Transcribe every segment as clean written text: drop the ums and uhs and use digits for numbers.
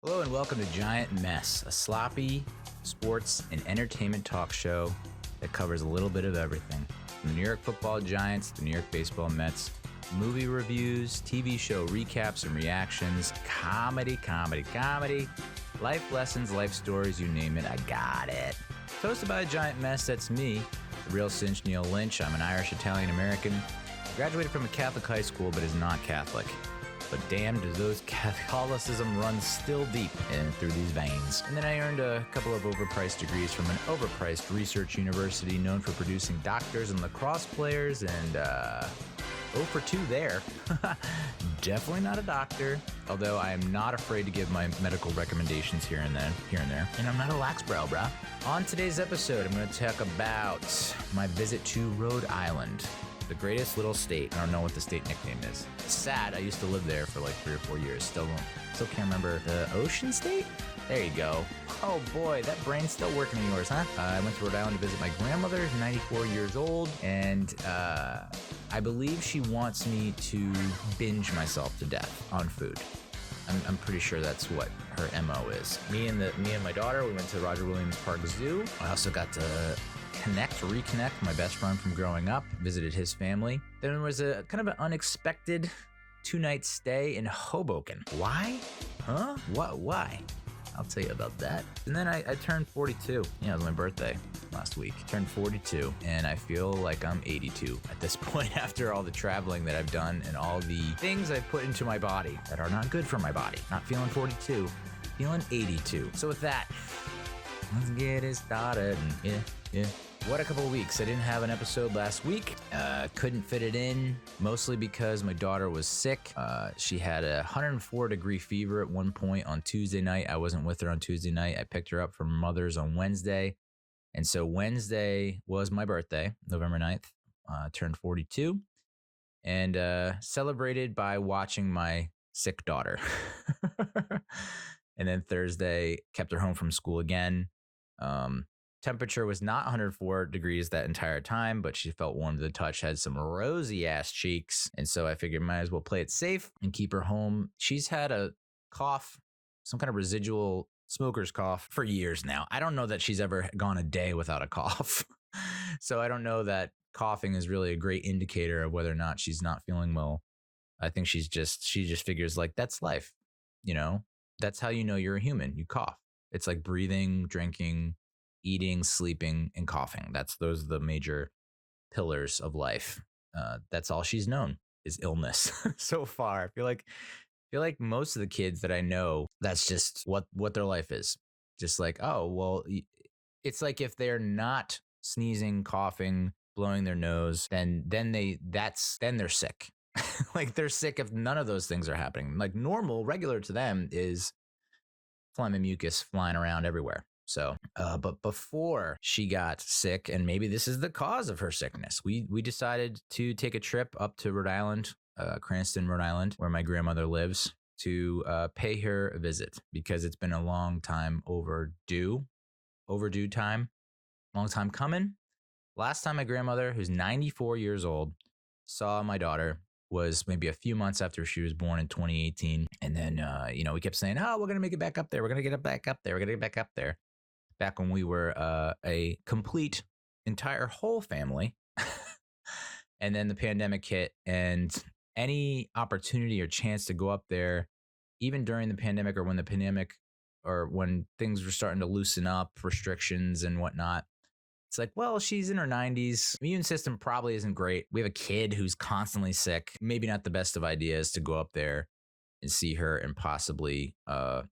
Hello and welcome to Giant Mess, a sloppy sports and entertainment talk show that covers a little bit of everything. From the New York Football Giants, the New York Baseball Mets, movie reviews, TV show recaps and reactions, comedy, life lessons, life stories, you name it, I got it. Hosted by a giant mess, that's me, the real cinch Neal Lynch. I'm an Irish Italian-American. Graduated from a Catholic high school, but is not Catholic. But damn, does those Catholicism run still deep in through these veins. And then I earned a couple of overpriced degrees from an overpriced research university known for producing doctors and lacrosse players, and 0 for 2 there. Definitely not a doctor, although I am not afraid to give my medical recommendations here and there. And I'm not a lax brow, brah. On today's episode, I'm going to talk about my visit to Rhode Island. The greatest little state. I don't know what the state nickname is. It's sad. I used to live there for like 3 or 4 years. Still can't remember. The Ocean State? There you go. Oh boy, that brain's still working in yours, huh? I went to Rhode Island to visit my grandmother, 94 years old, and I believe she wants me to binge myself to death on food. I'm pretty sure that's what her MO is. Me and my daughter, we went to Roger Williams Park Zoo. I also got to reconnect my best friend from growing up, visited his family. Then there was a kind of an unexpected 2-night stay in Hoboken. Why? Huh? What? Why? I'll tell you about that. And then I turned 42. Yeah, it was my birthday last week. Turned 42, and I feel like I'm 82 at this point after all the traveling that I've done and all the things I've put into my body that are not good for my body. Not feeling 42, feeling 82. So with that, let's get it started. Yeah. What a couple of weeks. I didn't have an episode last week. Couldn't fit it in, mostly because my daughter was sick. She had a 104-degree fever at one point on Tuesday night. I wasn't with her on Tuesday night. I picked her up from mother's on Wednesday. And so Wednesday was my birthday, November 9th. Turned 42. And celebrated by watching my sick daughter. And then Thursday, kept her home from school again. Temperature was not 104 degrees that entire time, but she felt warm to the touch, had some rosy ass cheeks. And so I figured might as well play it safe and keep her home. She's had a cough, some kind of residual smoker's cough for years now. I don't know that she's ever gone a day without a cough. So I don't know that coughing is really a great indicator of whether or not she's not feeling well. I think she just figures like that's life. You know, that's how you know you're a human. You cough. It's like breathing, drinking, eating, sleeping, and coughing. Those are the major pillars of life. That's all she's known is illness so far. I feel like most of the kids that I know, that's just what their life is. Just like, oh, well, it's like if they're not sneezing, coughing, blowing their nose, then they're sick. Like they're sick if none of those things are happening. Like normal, regular to them is phlegm and mucus flying around everywhere. So, but before she got sick, and maybe this is the cause of her sickness, we decided to take a trip up to Rhode Island, Cranston, Rhode Island, where my grandmother lives, to pay her a visit because it's been a long time overdue time, long time coming. Last time my grandmother, who's 94 years old, saw my daughter was maybe a few months after she was born in 2018. And then, we kept saying, oh, we're going to make it back up there. We're going to get it back up there. We're going to get back up there. Back when we were a complete, entire whole family. And then the pandemic hit, and any opportunity or chance to go up there, even during the pandemic or when things were starting to loosen up, restrictions and whatnot, it's like, well, she's in her 90s. Immune system probably isn't great. We have a kid who's constantly sick. Maybe not the best of ideas to go up there and see her and possibly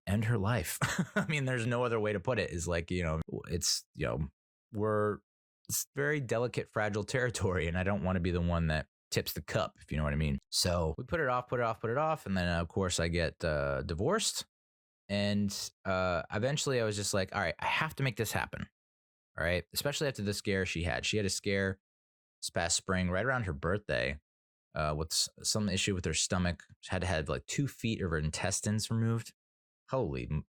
end her life. I mean, there's no other way to put it. Is like, it's very delicate, fragile territory, and I don't want to be the one that tips the cup, if you know what I mean. So we put it off, and then of course I get divorced, and eventually I was just like, all right, I have to make this happen. All right, especially after the scare she had. She had a scare this past spring, right around her birthday. With some issue with her stomach. She had to have like 2 feet of her intestines removed. You're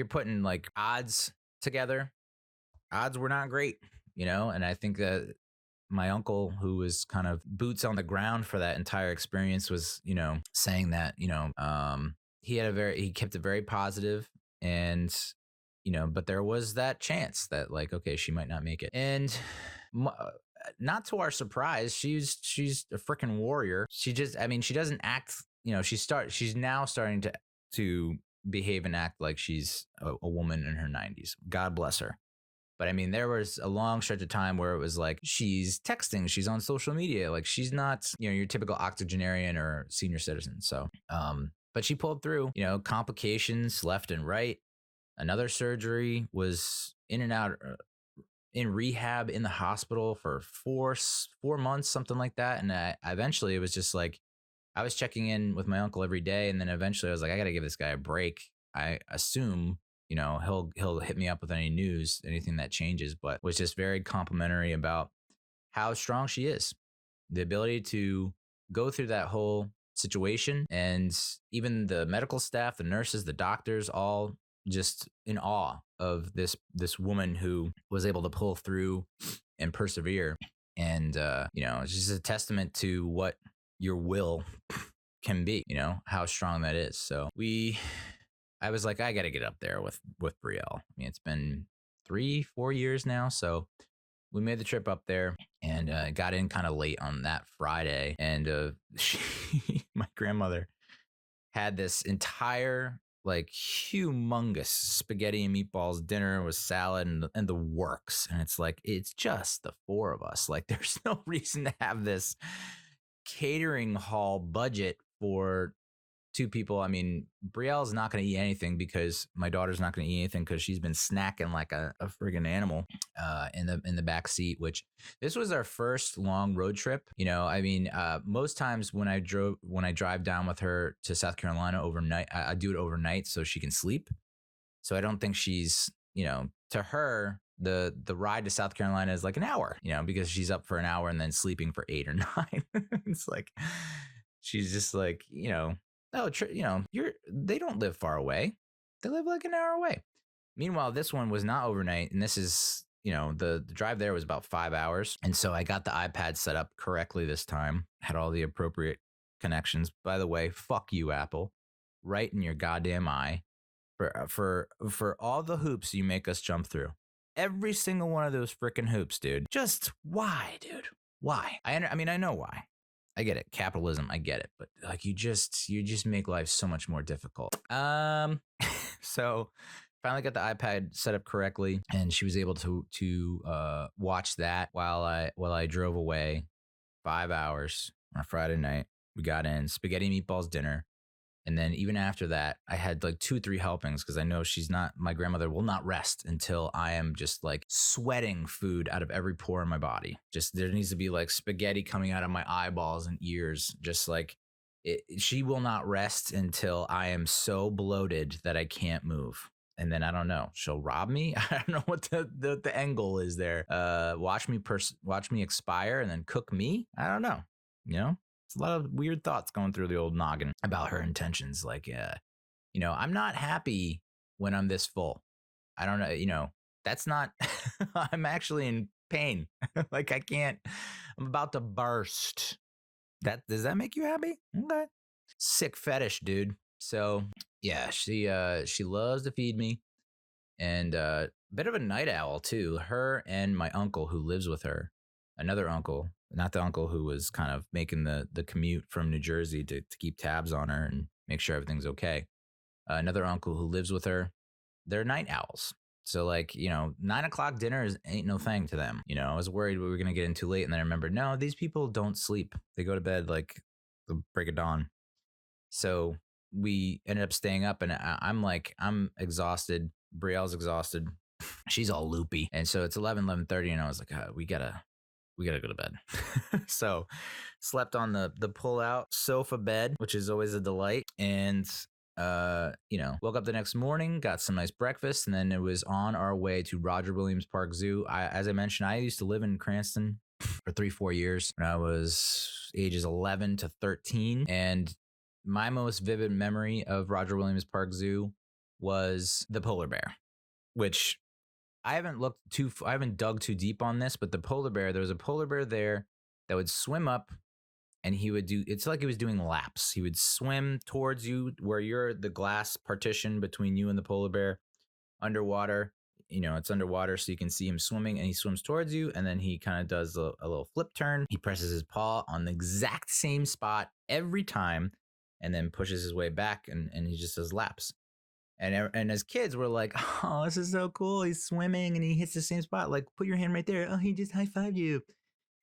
putting like odds together. Odds were not great, and I think that my uncle, who was kind of boots on the ground for that entire experience, was, saying that, he kept it very positive, and but there was that chance that, like, okay, she might not make it. And not to our surprise, she's a freaking warrior. She just, I mean, she doesn't act, she's now starting to behave and act like she's a woman in her 90s. God bless her. But I mean, there was a long stretch of time where it was like she's texting, she's on social media, like she's not, your typical octogenarian or senior citizen. So, but she pulled through, complications left and right. Another surgery, was in and out, in rehab, in the hospital for 4 months, something like that. And eventually it was just like, I was checking in with my uncle every day. And then eventually I was like, I got to give this guy a break. I assume, he'll hit me up with any news, anything that changes, but was just very complimentary about how strong she is. The ability to go through that whole situation, and even the medical staff, the nurses, the doctors, all just in awe of this woman who was able to pull through and persevere. And it's just a testament to what your will can be, how strong that is. So I was like, I got to get up there with Brielle. I mean, it's been 3-4 years now. So we made the trip up there, and got in kind of late on that Friday. And my grandmother had this entire, like, humongous spaghetti and meatballs dinner with salad and the works. And it's like, it's just the four of us. Like, there's no reason to have this catering hall budget for two people. I mean, Brielle's not going to eat anything because my daughter's not going to eat anything because she's been snacking like a friggin' animal in the back seat. Which, this was our first long road trip. I mean, most times when I drive down with her to South Carolina overnight, I do it overnight so she can sleep. So I don't think she's, to her, the ride to South Carolina is like an hour, because she's up for an hour and then sleeping for 8 or 9. It's like, she's just like, oh, they don't live far away. They live like an hour away. Meanwhile, this one was not overnight. And this is, the drive there was about 5 hours. And so I got the iPad set up correctly this time, had all the appropriate connections. By the way, fuck you, Apple, right in your goddamn eye for all the hoops you make us jump through. Every single one of those freaking hoops, dude. Just why, dude? Why? I mean, I know why. I get it. Capitalism, I get it. But like, you just make life so much more difficult. So finally got the iPad set up correctly, and she was able to watch that while I drove away 5 hours on a Friday night. We got in spaghetti meatballs dinner. And then even after that, I had like 2-3 helpings because I know my grandmother will not rest until I am just like sweating food out of every pore in my body. Just, there needs to be like spaghetti coming out of my eyeballs and ears. Just like, she will not rest until I am so bloated that I can't move. And then I don't know, she'll rob me. I don't know what the end goal is there. Watch me expire and then cook me. I don't know. It's a lot of weird thoughts going through the old noggin about her intentions. Like, I'm not happy when I'm this full. I don't know, that's not, I'm actually in pain. Like, I'm about to burst. Does that make you happy? Okay. Sick fetish, dude. So yeah, she loves to feed me, and bit of a night owl too. Her and my uncle who lives with her, another uncle, not the uncle who was kind of making the commute from New Jersey to keep tabs on her and make sure everything's okay. Another uncle who lives with her, they're night owls. So like, 9 o'clock dinner ain't no thing to them. I was worried we were going to get in too late. And then I remembered, no, these people don't sleep. They go to bed like the break of dawn. So we ended up staying up, and I'm exhausted. Brielle's exhausted. She's all loopy. And so it's 11:30, and I was like, we gotta go to bed. So slept on the pull-out sofa bed, which is always a delight. And, woke up the next morning, got some nice breakfast, and then it was on our way to Roger Williams Park Zoo. As I mentioned, I used to live in Cranston for 3-4 years when I was ages 11 to 13. And my most vivid memory of Roger Williams Park Zoo was the polar bear, which I haven't dug too deep on this, but the polar bear, there was a polar bear there that would swim up and it's like he was doing laps. He would swim towards you where you're the glass partition between you and the polar bear underwater. It's underwater, so you can see him swimming, and he swims towards you, and then he kind of does a little flip turn. He presses his paw on the exact same spot every time, and then pushes his way back, and he just does laps. And as kids, we're like, oh, this is so cool. He's swimming, and he hits the same spot. Like, put your hand right there. Oh, he just high-fived you.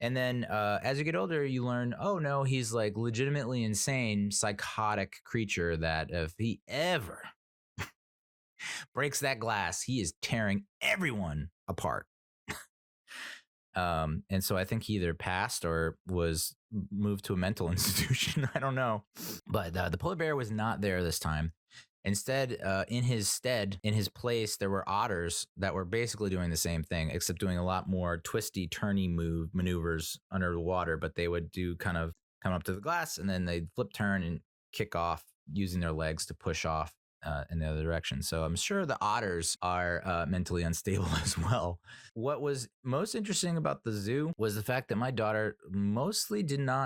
And then as you get older, you learn, oh, no, he's like legitimately insane, psychotic creature that if he ever breaks that glass, he is tearing everyone apart. And so I think he either passed or was moved to a mental institution. I don't know. But the polar bear was not there this time. Instead, in his place, there were otters that were basically doing the same thing, except doing a lot more twisty, turny maneuvers under the water. But they would do kind of come up to the glass, and then they'd flip, turn, and kick off using their legs to push off in the other direction. So I'm sure the otters are mentally unstable as well. What was most interesting about the zoo was the fact that my daughter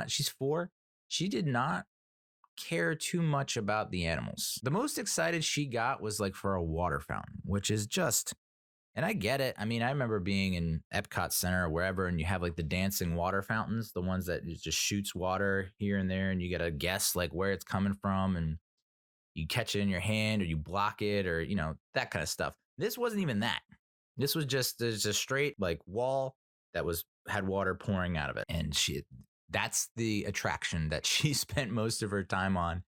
she's 4, she did not care too much about the animals. The most excited she got was like for a water fountain, which is just, and I get it. I mean, I remember being in Epcot Center or wherever, and you have like the dancing water fountains, the ones that just shoots water here and there, and you got to guess like where it's coming from, and you catch it in your hand or you block it, or that kind of stuff. This wasn't even that. This was just there's a straight like wall that had water pouring out of it, and that's the attraction that she spent most of her time on.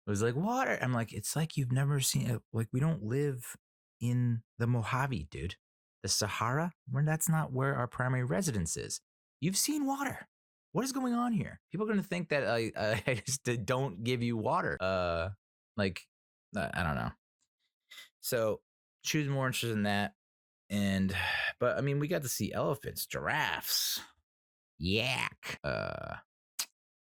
It was like water. I'm like, it's like you've never seen it. Like, we don't live in the Mojave, dude. The Sahara, that's not where our primary residence is. You've seen water. What is going on here? People are going to think that I just don't give you water. I don't know. So she was more interested in that. But I mean, we got to see elephants, giraffes, yak,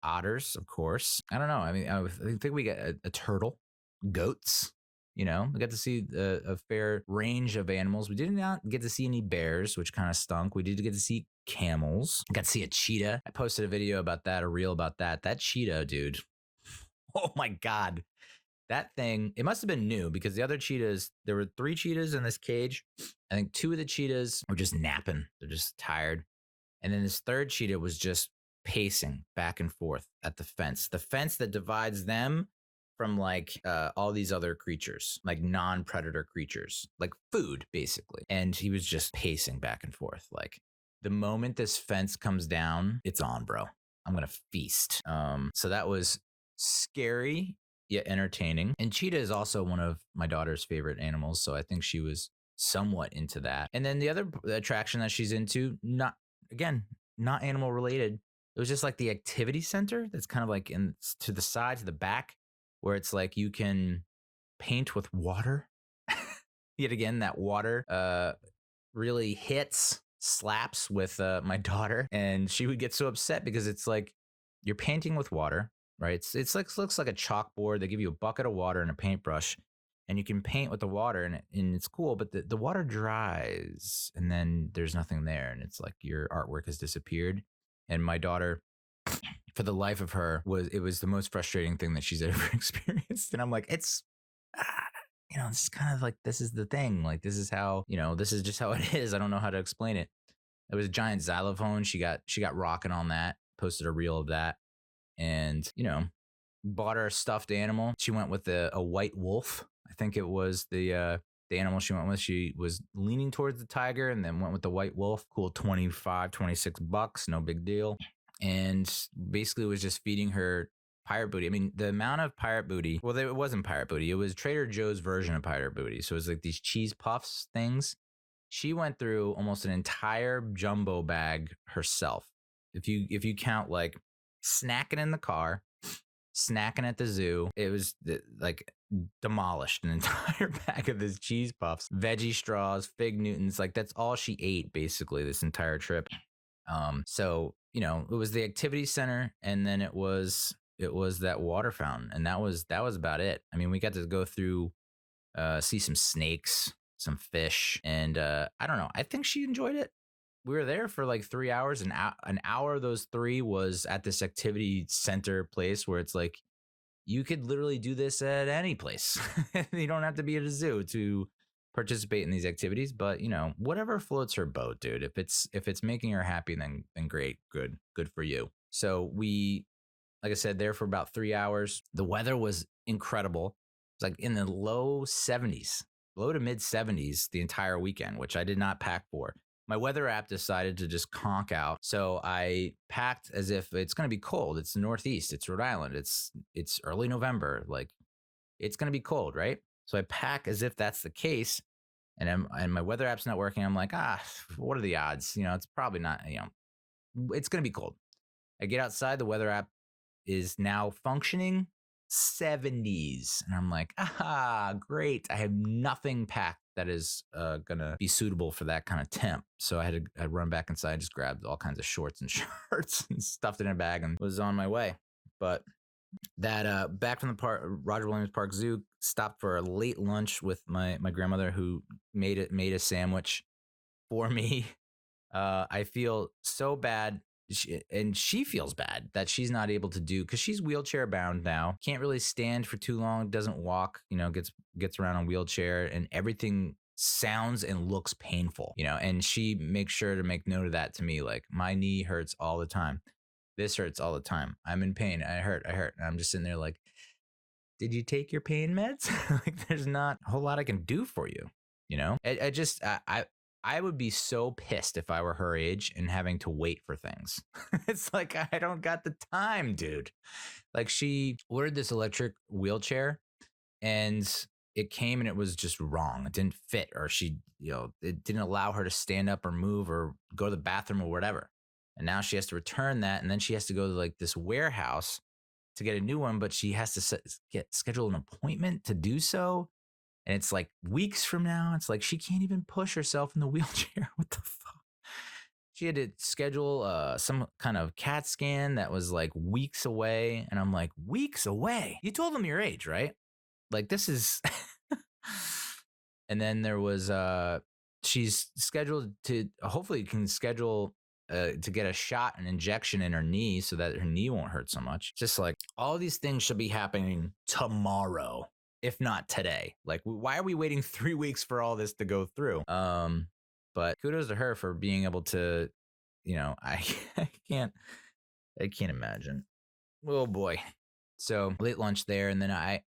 otters, of course. I don't know. I mean, I think we got a turtle, goats. We got to see a fair range of animals. We did not get to see any bears, which kind of stunk. We did get to see camels. Got to see a cheetah. I posted a video about that, a reel about that. That cheetah, dude. Oh my God. That thing, it must have been new because the other cheetahs, there were 3 cheetahs in this cage. I think 2 of the cheetahs were just napping. They're just tired. And then this third cheetah was just pacing back and forth at the fence that divides them from like all these other creatures, like non-predator creatures, like food, basically. And he was just pacing back and forth. Like, the moment this fence comes down, it's on, bro. I'm going to feast. So that was scary yet entertaining. And cheetah is also one of my daughter's favorite animals. So I think she was somewhat into that. And then the other attraction that she's into, not animal related. It was just like the activity center that's kind of like to the side, to the back, where it's like you can paint with water. Yet again, that water really slaps with my daughter, and she would get so upset because it's like you're painting with water, right? It's like looks like a chalkboard. They give you a bucket of water and a paintbrush, and you can paint with the water, and it's cool, but the water dries, and then there's nothing there, and it's like your artwork has disappeared. And my daughter, for the life of her, it was the most frustrating thing that she's ever experienced. And I'm like, it's, this is kind of like, this is the thing. Like, this is how, this is just how it is. I don't know how to explain it. It was a giant xylophone. She got rocking on that, posted a reel of that, and, bought her a stuffed animal. She went with a white wolf. I think it was the animal she went with. She was leaning towards the tiger and then went with the white wolf. Cool, $26, no big deal. And basically was just feeding her pirate booty. I mean, the amount of pirate booty, well, it wasn't pirate booty. It was Trader Joe's version of pirate booty. So it was like these cheese puffs things. She went through almost an entire jumbo bag herself. If you count like snacking in the car, snacking at the zoo, it was like demolished an entire bag of this cheese puffs, veggie straws, fig Newtons. Like, that's all she ate basically this entire trip. So it was the activity center, and then it was that water fountain, and that was about it. I mean, we got to go through, see some snakes, some fish, and I don't know. I think she enjoyed it. we were there for like 3 hours. An hour of those 3 was at this activity center place where it's like, you could literally do this at any place. You don't have to be at a zoo to participate in these activities, but whatever floats her boat, dude. If it's making her happy, then great, good for you. So we, like I said, there for about 3 hours. The weather was incredible. It was like in the low 70s, low to mid 70s the entire weekend, which I did not pack for. My weather app decided to just conk out. So I packed as if it's going to be cold. It's the Northeast. It's Rhode Island. It's early November. Like, it's going to be cold, right? So I pack as if that's the case. And my weather app's not working. I'm like, what are the odds? It's probably not, it's going to be cold. I get outside. The weather app is now functioning 70s. And I'm like, great. I have nothing packed that is going to be suitable for that kind of temp. So I'd run back inside, just grabbed all kinds of shorts and shirts and stuffed it in a bag and was on my way. But that back from the park, Roger Williams Park Zoo, stopped for a late lunch with my grandmother, who made a sandwich for me. I feel so bad. She feels bad that she's not able to do, because she's wheelchair bound now, can't really stand for too long, doesn't walk, gets around on wheelchair, and everything sounds and looks painful, and she makes sure to make note of that to me. Like, my knee hurts all the time. This hurts all the time. I'm in pain. I hurt. And I'm just sitting there like, did you take your pain meds? Like, there's not a whole lot I can do for you. I would be so pissed if I were her age and having to wait for things. It's like, I don't got the time, dude. Like, she ordered this electric wheelchair and it came and it was just wrong. It didn't fit, or it didn't allow her to stand up or move or go to the bathroom or whatever. And now she has to return that. And then she has to go to like this warehouse to get a new one, but she has to schedule an appointment to do so. And it's like weeks from now. It's like she can't even push herself in the wheelchair. What the fuck? She had to schedule some kind of CAT scan that was like weeks away. And I'm like, weeks away? You told them your age, right? Like, this is... And then there was... she's scheduled to... Hopefully can schedule... to get a shot, an injection in her knee so that her knee won't hurt so much. Just like, all these things should be happening tomorrow, if not today. Like, why are we waiting 3 weeks for all this to go through? But kudos to her for being able to, I can't imagine. Oh boy. So late lunch there. And then I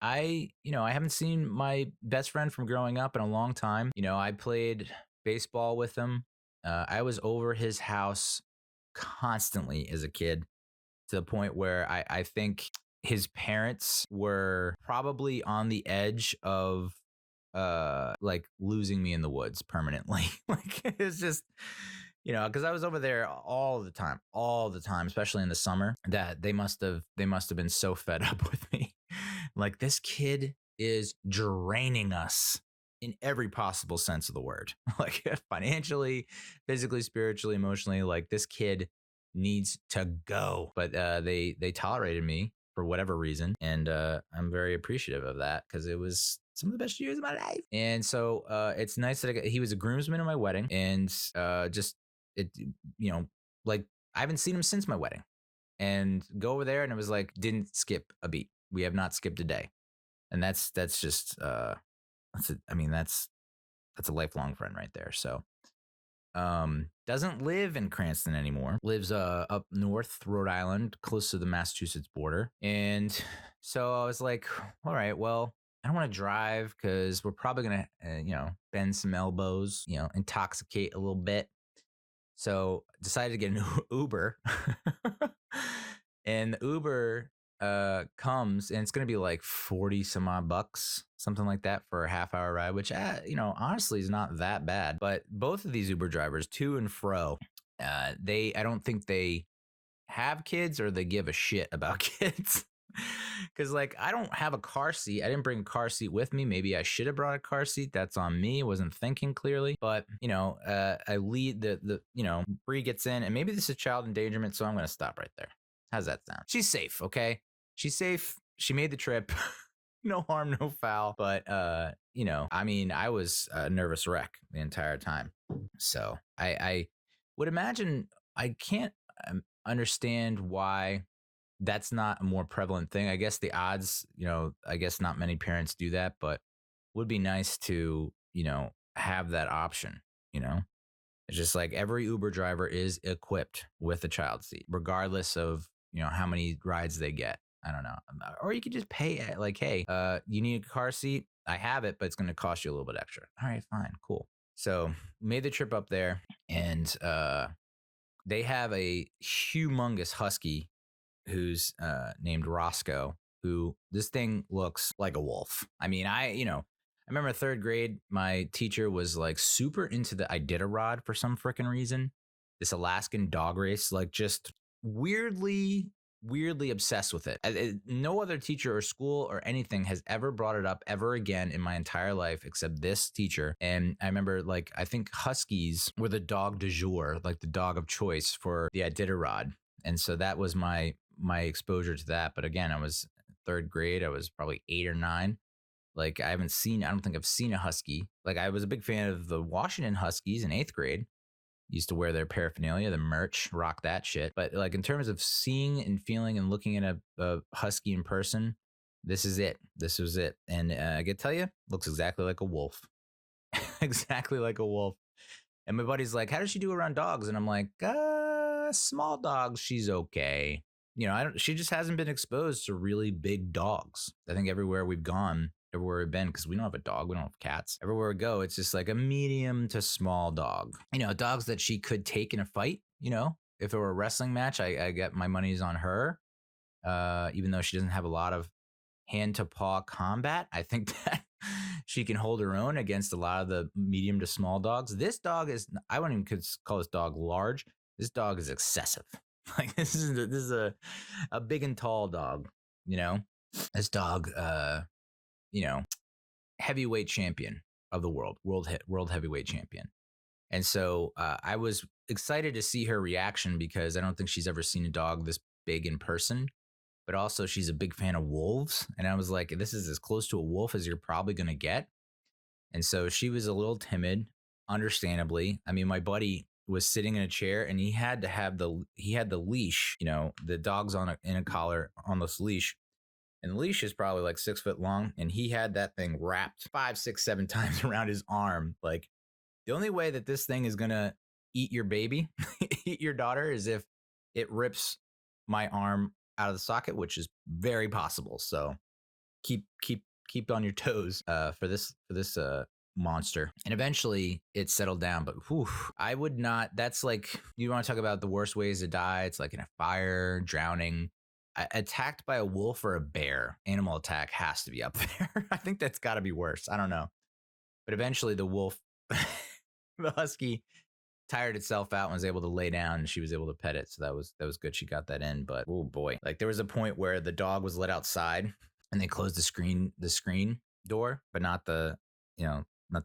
haven't seen my best friend from growing up in a long time. I played baseball with him. I was over his house constantly as a kid, to the point where I think his parents were probably on the edge of like losing me in the woods permanently. Like, it was just, because I was over there all the time, especially in the summer, that they must have been so fed up with me. Like, this kid is draining us in every possible sense of the word, like financially, physically, spiritually, emotionally. Like, this kid needs to go. But they tolerated me for whatever reason, and I'm very appreciative of that, because it was some of the best years of my life. And so it's nice that he was a groomsman in my wedding, and like, I haven't seen him since my wedding. And go over there, and it was like, didn't skip a beat. We have not skipped a day, and that's just that's a lifelong friend right there. So doesn't live in Cranston anymore, lives up north, Rhode Island, close to the Massachusetts border. And so I was like, all right, well, I don't want to drive because we're probably gonna bend some elbows, intoxicate a little bit. So decided to get an Uber. And the Uber comes, and it's gonna be like 40 some odd bucks, something like that, for a half-hour ride, which honestly is not that bad. But both of these Uber drivers, to and fro, I don't think they have kids, or they give a shit about kids. Because, like, I don't have a car seat. I didn't bring a car seat with me. Maybe I should have brought a car seat. That's on me. I wasn't thinking clearly. But I lead the Bree gets in, and maybe this is child endangerment, so I'm gonna stop right there. How's that sound? She's safe, okay? She's safe. She made the trip. No harm, no foul. But, I was a nervous wreck the entire time. So I would imagine I can't understand why that's not a more prevalent thing. I guess the odds, I guess not many parents do that, but would be nice to, have that option, you know? It's just like every Uber driver is equipped with a child seat, regardless of, how many rides they get. I don't know. Or you could just pay it like, hey, you need a car seat? I have it, but it's going to cost you a little bit extra. All right, fine, cool. So made the trip up there, and they have a humongous husky who's named Roscoe, who this thing looks like a wolf. I mean, I remember third grade, my teacher was like super into the Iditarod for some freaking reason. This Alaskan dog race, like just weirdly obsessed with it. No other teacher or school or anything has ever brought it up ever again in my entire life except this teacher. And I remember, like, I think Huskies were the dog du jour, like the dog of choice for the Iditarod. And so that was my exposure to that. But again, I was third grade. I was probably 8 or 9. Like, I don't think I've seen a husky. Like, I was a big fan of the Washington Huskies in 8th grade. Used to wear their paraphernalia, the merch, rock that shit. But like in terms of seeing and feeling and looking at a husky in person, this is it. This was it. And I can tell you, looks exactly like a wolf. Exactly like a wolf. And my buddy's like, how does she do around dogs? And I'm like, small dogs, she's okay. She just hasn't been exposed to really big dogs. I think everywhere we've been, because we don't have a dog, we don't have cats. Everywhere we go, it's just like a medium to small dog. Dogs that she could take in a fight. If it were a wrestling match, I get my money's on her. Even though she doesn't have a lot of hand to paw combat, I think that she can hold her own against a lot of the medium to small dogs. This dog I wouldn't even call this dog large. This dog is excessive. Like this is a big and tall dog. This dog, heavyweight champion of the world heavyweight champion. And so I was excited to see her reaction because I don't think she's ever seen a dog this big in person, but also she's a big fan of wolves. And I was like, this is as close to a wolf as you're probably going to get. And so she was a little timid, understandably. I mean, my buddy was sitting in a chair and he had the leash, the dog's in a collar on this leash. And the leash is probably like 6 foot long. And he had that thing wrapped 5, 6, 7 times around his arm. Like, the only way that this thing is going to eat your baby, eat your daughter, is if it rips my arm out of the socket, which is very possible. So keep on your toes for this monster. And eventually it settled down, but I would not. That's like, you want to talk about the worst ways to die. It's like in a fire, drowning. Attacked by a wolf or a bear. Animal attack has to be up there. I think that's got to be worse. I don't know. But eventually the wolf, the husky, tired itself out and was able to lay down, and she was able to pet it. So that was good. She got that in. But oh boy, like there was a point where the dog was let outside and they closed the screen door, but not the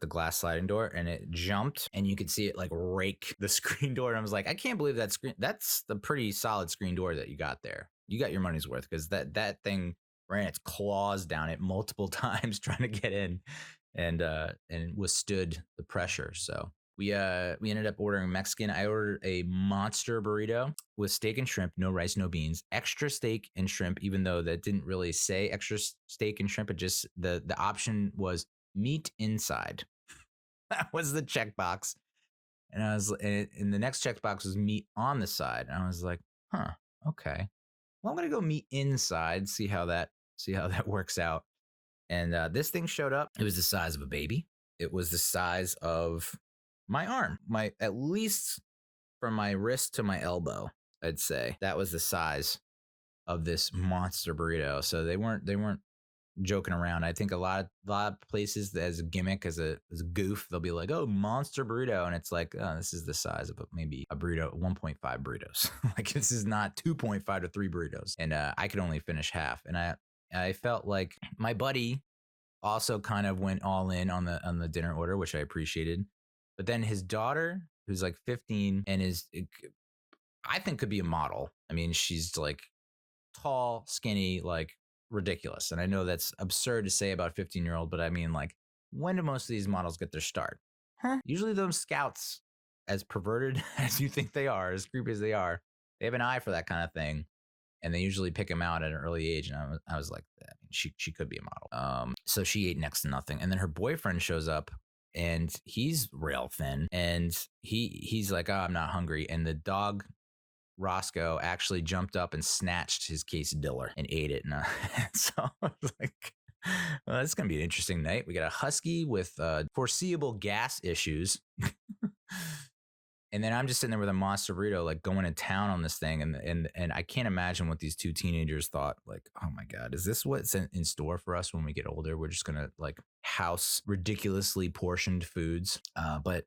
glass sliding door, and it jumped and you could see it like rake the screen door. And I was like, I can't believe that's the pretty solid screen door that you got there. You got your money's worth, because that thing ran its claws down it multiple times trying to get in, and withstood the pressure. So we ended up ordering Mexican. I ordered a monster burrito with steak and shrimp, no rice, no beans, extra steak and shrimp, even though that didn't really say extra steak and shrimp. It just, the option was meat inside. That was the checkbox. And the next checkbox was meat on the side. And I was like, okay. Well, I'm going to go meat inside, see how that works out. And this thing showed up. It was the size of a baby. It was the size of my arm, at least from my wrist to my elbow, I'd say. That was the size of this monster burrito. So they weren't joking around. I think a lot of places, as a gimmick, as a goof, they'll be like, oh, monster burrito. And it's like, oh, this is the size of maybe a burrito, 1.5 burritos. Like, this is not 2.5 to 3 burritos. And I could only finish half. And I felt like my buddy also kind of went all in on the dinner order, which I appreciated. But then his daughter, who's like 15 and I think could be a model. I mean, she's like tall, skinny, like ridiculous. And I know that's absurd to say about a 15-year-old, but I mean, like, when do most of these models get their start? Usually those scouts as perverted as you think they are, as creepy as they are, they have an eye for that kind of thing. And they usually pick him out at an early age. And I was like, I mean, she could be a model. So she ate next to nothing. And then her boyfriend shows up and he's rail thin. And he's like, oh, I'm not hungry. And the dog, Roscoe, actually jumped up and snatched his quesadilla and ate it. And so I was like, well, this is going to be an interesting night. We got a husky with foreseeable gas issues. And then I'm just sitting there with a monster burrito, like going to town on this thing. And I can't imagine what these two teenagers thought. Like, oh my God, is this what's in store for us when we get older? We're just going to like house ridiculously portioned foods. But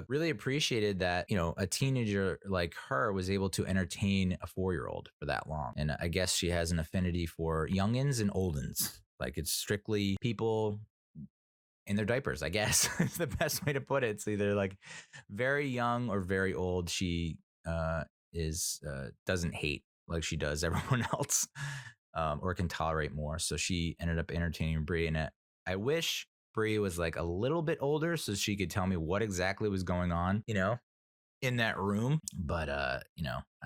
really appreciated that, a teenager like her was able to entertain a 4-year-old for that long. And I guess she has an affinity for youngins and oldins. Like it's strictly people in their diapers, I guess is the best way to put it. It's either like very young or very old. She doesn't hate like she does everyone else, or can tolerate more. So she ended up entertaining Bree, and I wish Bree was like a little bit older so she could tell me what exactly was going on, in that room. But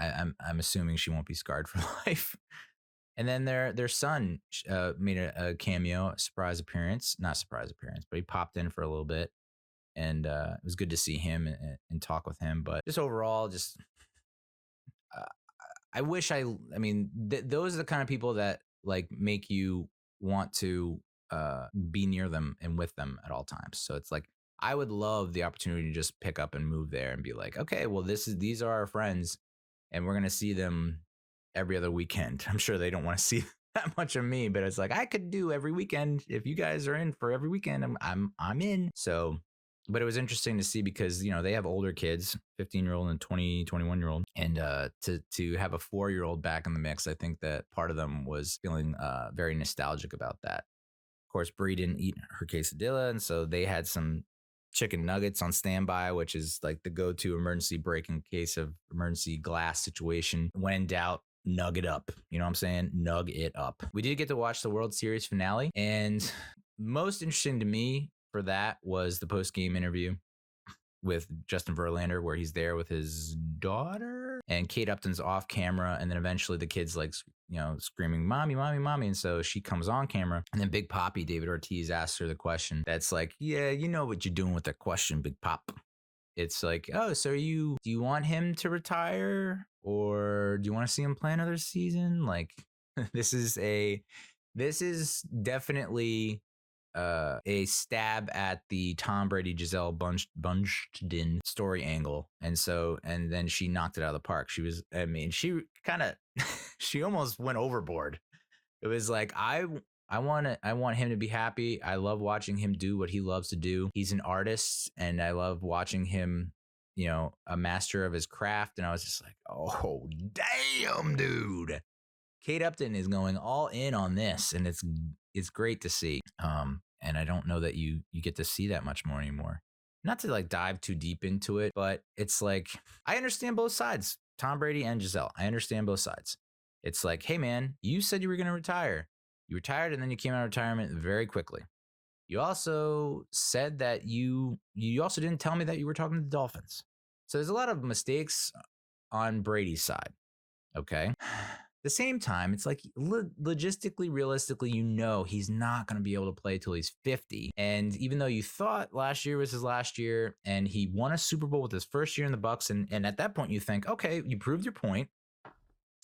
I'm assuming she won't be scarred for life. And then their son made a cameo, not surprise appearance, but he popped in for a little bit, and it was good to see him and talk with him. But just overall, I wish those are the kind of people that like make you want to be near them and with them at all times. So it's like I would love the opportunity to just pick up and move there and be like, okay, well these are our friends, and we're gonna see them every other weekend. I'm sure they don't want to see that much of me, but it's like I could do every weekend if you guys are in for every weekend. I'm in. So, but it was interesting to see because they have older kids, 15-year-old and 21-year-old, and to have a 4-year-old back in the mix, I think that part of them was feeling very nostalgic about that. Of course, Bree didn't eat her quesadilla, and so they had some chicken nuggets on standby, which is like the go-to emergency break in case of emergency glass situation. When in doubt, nug it up. You know what I'm saying? Nug it up. We did get to watch the World Series finale, and most interesting to me for that was the post-game interview with Justin Verlander, where he's there with his daughter, and Kate Upton's off camera, and then eventually the kid's like, screaming, "Mommy, mommy, mommy!" And so she comes on camera, and then Big Papi, David Ortiz, asks her the question. That's like, yeah, you know what you're doing with that question, Big Pop. It's like, oh, so do you want him to retire, or do you want to see him play another season? Like, this is definitely a stab at the Tom Brady Giselle Bundchen story angle, and then she knocked it out of the park. She she almost went overboard. It was like I want him to be happy. I love watching him do what he loves to do. He's an artist, and I love watching him, a master of his craft. And I was just like, oh, damn, dude. Kate Upton is going all in on this, and it's great to see. And I don't know that you get to see that much more anymore. Not to like dive too deep into it, but it's like, I understand both sides, Tom Brady and Giselle. I understand both sides. It's like, hey man, you said you were going to retire. You retired, and then you came out of retirement very quickly. You also said that you also didn't tell me that you were talking to the Dolphins. So there's a lot of mistakes on Brady's side. Okay. At the same time, it's like logistically, realistically, he's not going to be able to play till he's 50. And even though you thought last year was his last year, and he won a Super Bowl with his first year in the Bucs, and at that point you think, okay, you proved your point.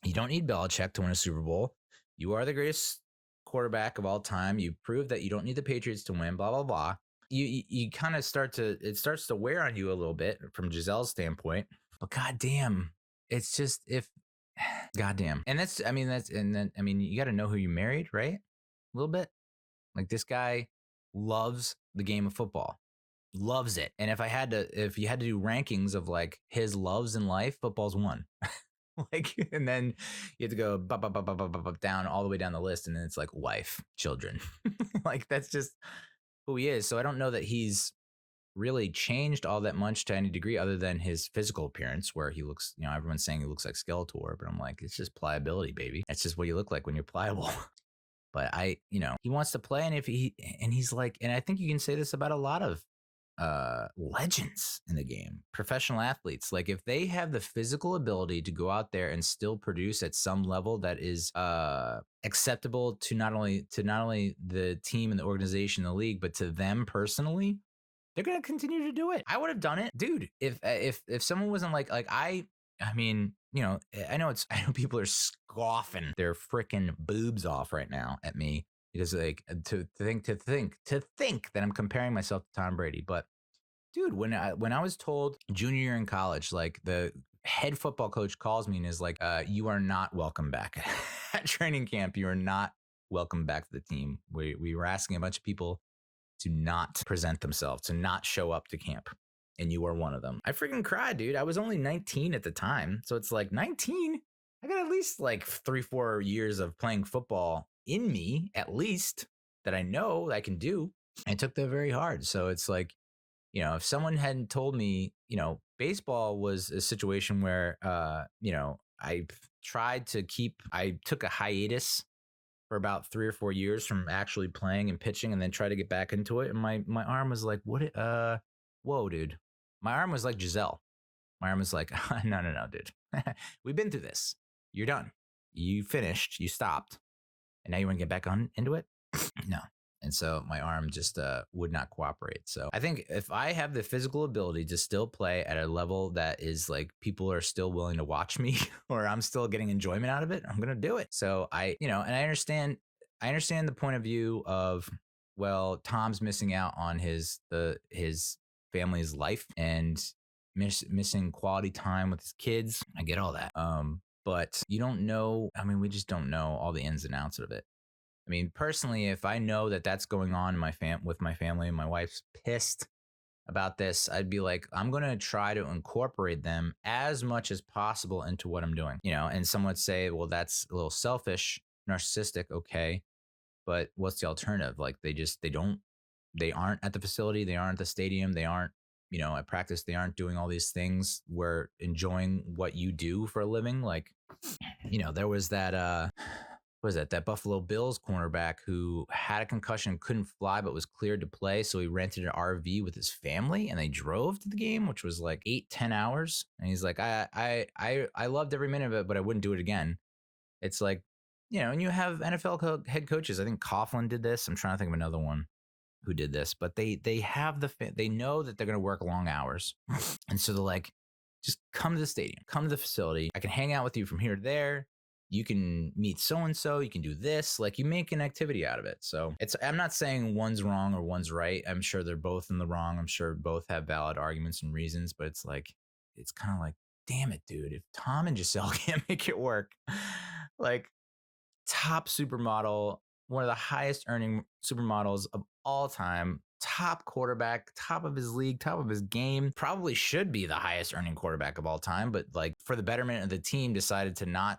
You don't need Belichick to win a Super Bowl. You are the greatest quarterback of all time. You proved that you don't need the Patriots to win, blah, blah, blah. You kind of it starts to wear on you a little bit from Giselle's standpoint. But goddamn, it's just goddamn. And you got to know who you married, right? A little bit. Like, this guy loves the game of football. Loves it. And if you had to do rankings of like his loves in life, football's one. Like, and then you have to go down all the way down the list, and then it's like wife, children. Like, that's just who he is. So I don't know that he's really changed all that much to any degree, other than his physical appearance, where he looks, everyone's saying he looks like Skeletor, but I'm like, it's just pliability, baby. That's just what you look like when you're pliable. But he wants to play, and he's like, and I think you can say this about a lot of legends in the game, professional athletes. Like if they have the physical ability to go out there and still produce at some level that is acceptable to not only the team and the organization, the league, but to them personally, they're gonna continue to do it. I would have done it, dude. If someone wasn't like I mean, you know, I know people are scoffing their freaking boobs off right now at me because like to think that I'm comparing myself to Tom Brady. But dude, when I was told junior year in college, like the head football coach calls me and is like, "You are not welcome back at training camp. You are not welcome back to the team. We were asking a bunch of people to not present themselves, to not show up to camp. And you are one of them." I freaking cried, dude. I was only 19 at the time. So it's like 19. I got at least like 3-4 years of playing football in me, at least, that I know I can do. I took that very hard. So it's like, you know, if someone hadn't told me, you know, baseball was a situation where, you know, I took a hiatus for about 3 or 4 years from actually playing and pitching and then try to get back into it. And my arm was like, whoa, dude. My arm was like Giselle. My arm was like, no, dude. We've been through this. You're done. You finished. You stopped. And now you want to get back into it? No. And so my arm just would not cooperate. So I think if I have the physical ability to still play at a level that is like people are still willing to watch me or I'm still getting enjoyment out of it, I'm going to do it. So and I understand the point of view of, well, Tom's missing out on his family's life and missing quality time with his kids. I get all that. But you don't know. I mean, we just don't know all the ins and outs of it. I mean, personally, if I know that that's going on in with my family and my wife's pissed about this, I'd be like, I'm going to try to incorporate them as much as possible into what I'm doing. You know, and some would say, well, that's a little selfish, narcissistic. Okay. But what's the alternative? Like they aren't at the facility. They aren't at the stadium. They aren't, you know, at practice. They aren't doing all these things. We're enjoying what you do for a living. Like, you know, there was that, that Buffalo Bills cornerback who had a concussion, couldn't fly, but was cleared to play. So he rented an RV with his family and they drove to the game, which was like 8-10 hours. And he's like, I loved every minute of it, but I wouldn't do it again. It's like, you know, and you have NFL head coaches. I think Coughlin did this. I'm trying to think of another one who did this, but they have they know that they're going to work long hours. And so they're like, just come to the stadium, come to the facility. I can hang out with you from here to there. You can meet so-and-so, you can do this, like you make an activity out of it. So I'm not saying one's wrong or one's right. I'm sure they're both in the wrong. I'm sure both have valid arguments and reasons, but it's kind of like, damn it, dude. If Tom and Giselle can't make it work, like top supermodel, one of the highest earning supermodels of all time, top quarterback, top of his league, top of his game, probably should be the highest earning quarterback of all time. But like for the betterment of the team decided to not,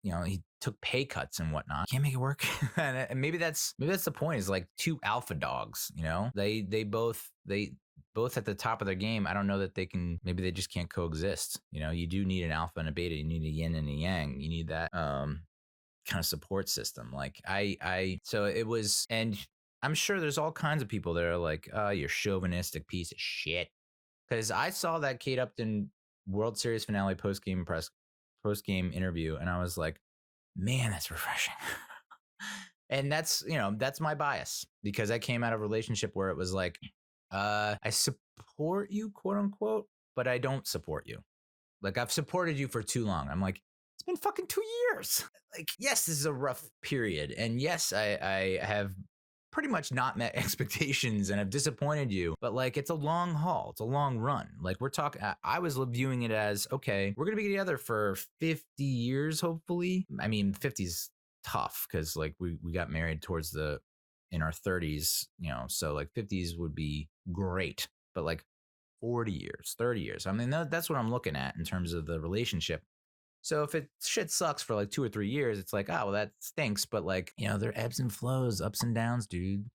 you know, he took pay cuts and whatnot. Can't make it work. And maybe that's the point, is like two alpha dogs, you know, they both at the top of their game. I don't know that they can, maybe they just can't coexist. You know, you do need an alpha and a beta. You need a yin and a yang. You need that kind of support system. Like so it was, and I'm sure there's all kinds of people that are like, oh, you're chauvinistic piece of shit. Because I saw that Kate Upton World Series finale post-game interview, and I was like, man, that's refreshing. And that's, you know, that's my bias, because I came out of a relationship where it was like, I support you, quote unquote, but I don't support you. Like, I've supported you for too long. I'm like, it's been fucking 2 years. Like, yes, this is a rough period. And yes, I have pretty much not met expectations and have disappointed you, but like, it's a long haul. It's a long run. Like, we're talking, I was viewing it as, okay, we're going to be together for 50 years, hopefully. I mean, 50's tough, because like we got married in our 30s, you know, so like 50s would be great, but like 40 years, 30 years. I mean, that's what I'm looking at in terms of the relationship. So if shit sucks for like 2 or 3 years, it's like, oh, well, that stinks. But like, you know, there are ebbs and flows, ups and downs, dude.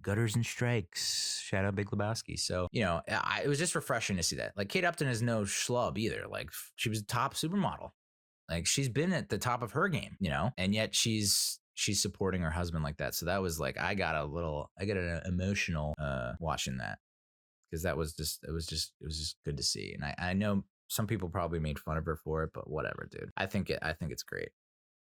Gutters and strikes. Shout out Big Lebowski. So, you know, it was just refreshing to see that. Like, Kate Upton is no schlub either. Like, she was a top supermodel. Like, she's been at the top of her game, you know, and yet she's supporting her husband like that. So that was like, I got an emotional watching that. because it was just good to see. And I know some people probably made fun of her for it, but whatever, dude. I think it's great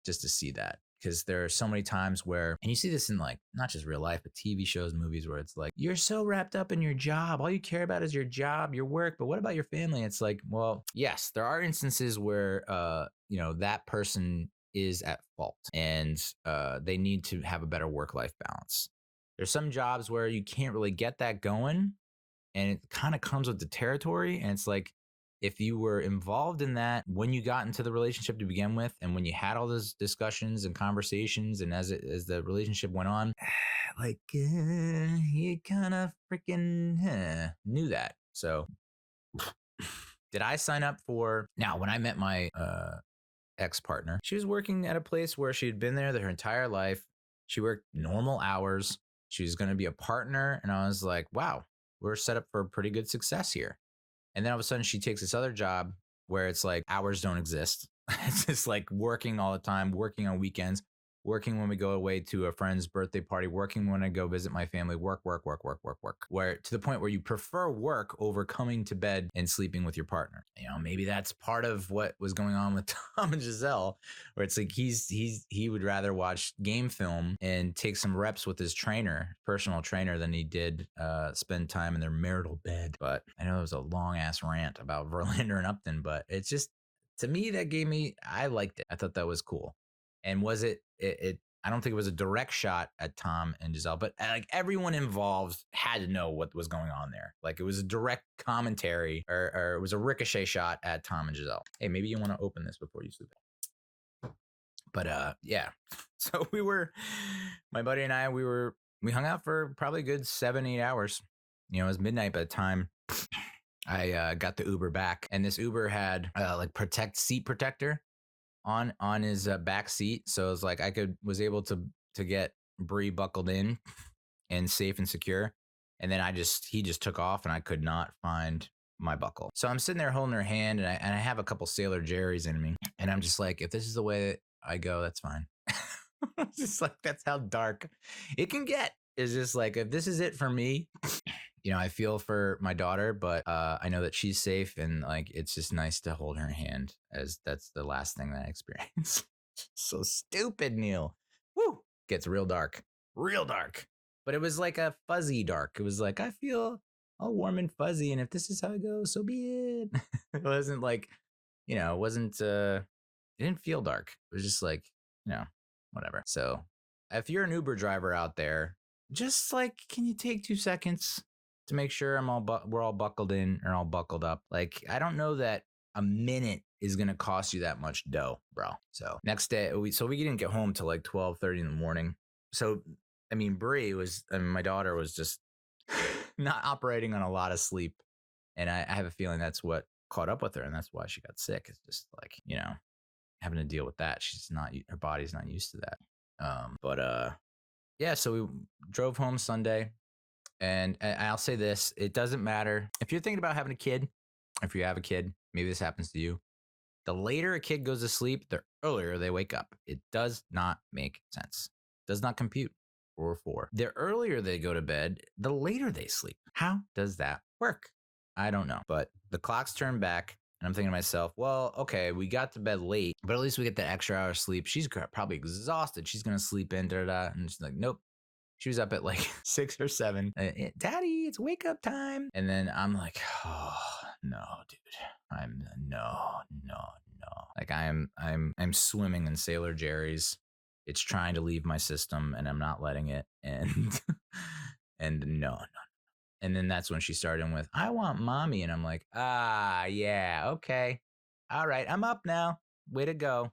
just to see that, because there are so many times where, and you see this in like not just real life, but TV shows, movies, where it's like, you're so wrapped up in your job, all you care about is your job, your work, but what about your family? It's like, well, yes, there are instances where that person is at fault, and they need to have a better work-life balance. There's some jobs where you can't really get that going, and it kind of comes with the territory. And it's like, if you were involved in that when you got into the relationship to begin with, and when you had all those discussions and conversations, and as the relationship went on, like you kind of freaking knew that. So did I sign up for, now when I met my ex-partner, she was working at a place where she had been there her entire life. She worked normal hours. She was going to be a partner. And I was like, wow, we're set up for pretty good success here. And then all of a sudden she takes this other job where it's like hours don't exist. It's just like working all the time, working on weekends, working when we go away to a friend's birthday party, working when I go visit my family, work. Where to the point where you prefer work over coming to bed and sleeping with your partner. Maybe that's part of what was going on with Tom and Giselle, where it's like he would rather watch game film and take some reps with his personal trainer, than he did spend time in their marital bed. But I know it was a long ass rant about Verlander and Upton, but it's just, to me, I liked it. I thought that was cool. And was it I don't think it was a direct shot at Tom and Giselle, but like everyone involved had to know what was going on there. Like it was a direct commentary, or it was a ricochet shot at Tom and Giselle. Hey, maybe you want to open this before you sleep. But yeah. So my buddy and I, we hung out for probably a good 7-8 hours. It was midnight by the time I got the Uber back, and this Uber had like seat protector on his back seat. So it was like I was able to get Bree buckled in and safe and secure. And then he just took off, and I could not find my buckle. So I'm sitting there holding her hand, and I have a couple Sailor Jerry's in me. And I'm just like, if this is the way that I go, that's fine. It's just like, that's how dark it can get. It's just like, if this is it for me, I feel for my daughter, but I know that she's safe, and like it's just nice to hold her hand, as that's the last thing that I experience. So stupid, Neal. Woo! Gets real dark. But it was like a fuzzy dark. It was like, I feel all warm and fuzzy, and if this is how it goes, so be it. It wasn't like, it wasn't. It didn't feel dark. It was just like, whatever. So if you're an Uber driver out there, just like, can you take 2 seconds to make sure we're all buckled in or all buckled up? Like, I don't know that a minute is going to cost you that much dough, bro. So next day, we didn't get home till like 12:30 in the morning. So, I mean, my daughter was just not operating on a lot of sleep. And I have a feeling that's what caught up with her. And that's why she got sick. It's just like, having to deal with that. Her body's not used to that. Yeah, so we drove home Sunday. And I'll say this, it doesn't matter. If you're thinking about having a kid, if you have a kid, maybe this happens to you. The later a kid goes to sleep, the earlier they wake up. It does not make sense. It does not compute. 4. The earlier they go to bed, the later they sleep. How does that work? I don't know. But the clock's turned back, and I'm thinking to myself, well, okay, we got to bed late, but at least we get that extra hour of sleep. She's probably exhausted. She's going to sleep in, and she's like, nope. She was up at like 6 or 7. Daddy, it's wake up time. And then I'm like, oh no, dude. No. Like I'm swimming in Sailor Jerry's. It's trying to leave my system, and I'm not letting it. And no. And then that's when she started with, I want mommy. And I'm like, yeah, okay. All right, I'm up now. Way to go.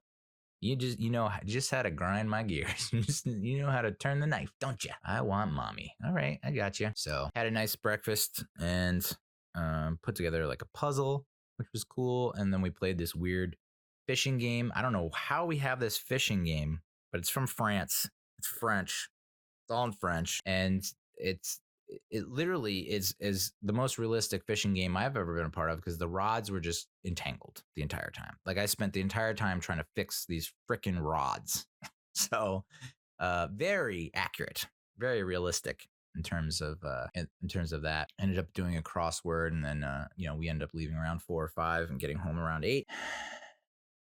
You just how to grind my gears. You know how to turn the knife, don't you? I want mommy. All right, I got you. So had a nice breakfast and put together like a puzzle, which was cool. And then we played this weird fishing game. I don't know how we have this fishing game, but it's from France. It's French. It's all in French. And it literally is the most realistic fishing game I've ever been a part of, because the rods were just entangled the entire time. Like I spent the entire time trying to fix these freaking rods. So very accurate, very realistic. in terms of that. Ended up doing a crossword, and then we ended up leaving around 4 or 5 and getting home around 8.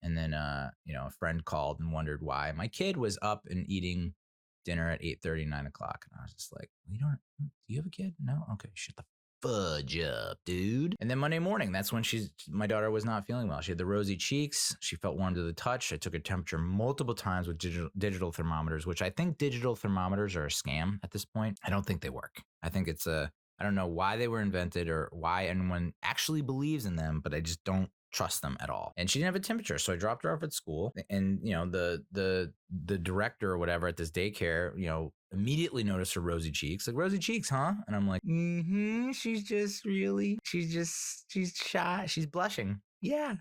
And then a friend called and wondered why my kid was up and eating dinner at 8:30, 9 o'clock. And I was just like, do you have a kid? No? Okay, shut the fudge up, dude. And then Monday morning, that's when my daughter was not feeling well. She had the rosy cheeks. She felt warm to the touch. I took her temperature multiple times with digital thermometers, which I think digital thermometers are a scam at this point. I don't think they work. I think I don't know why they were invented or why anyone actually believes in them, but I just don't trust them at all. And she didn't have a temperature, so I dropped her off at school. And the director or whatever at this daycare, immediately noticed her rosy cheeks. Like, rosy cheeks, huh? And I'm like, she's shy. She's blushing. Yeah,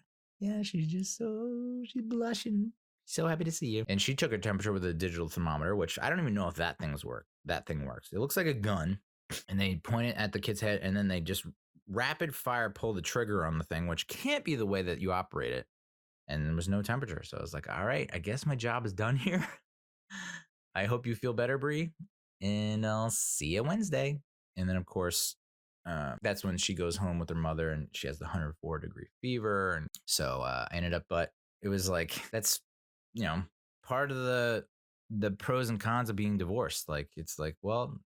she's blushing. So happy to see you. And she took her temperature with a digital thermometer, which I don't even know if that thing works. It looks like a gun, and they point it at the kid's head, and then they just rapid fire pull the trigger on the thing, which can't be the way that you operate it. And there was no temperature. So I was like, all right, I guess my job is done here. I hope you feel better, Bree, and I'll see you Wednesday. And then, of course, that's when she goes home with her mother, and she has the 104-degree fever. And so I ended up, but it was like, that's, part of the pros and cons of being divorced. Like, it's like, well,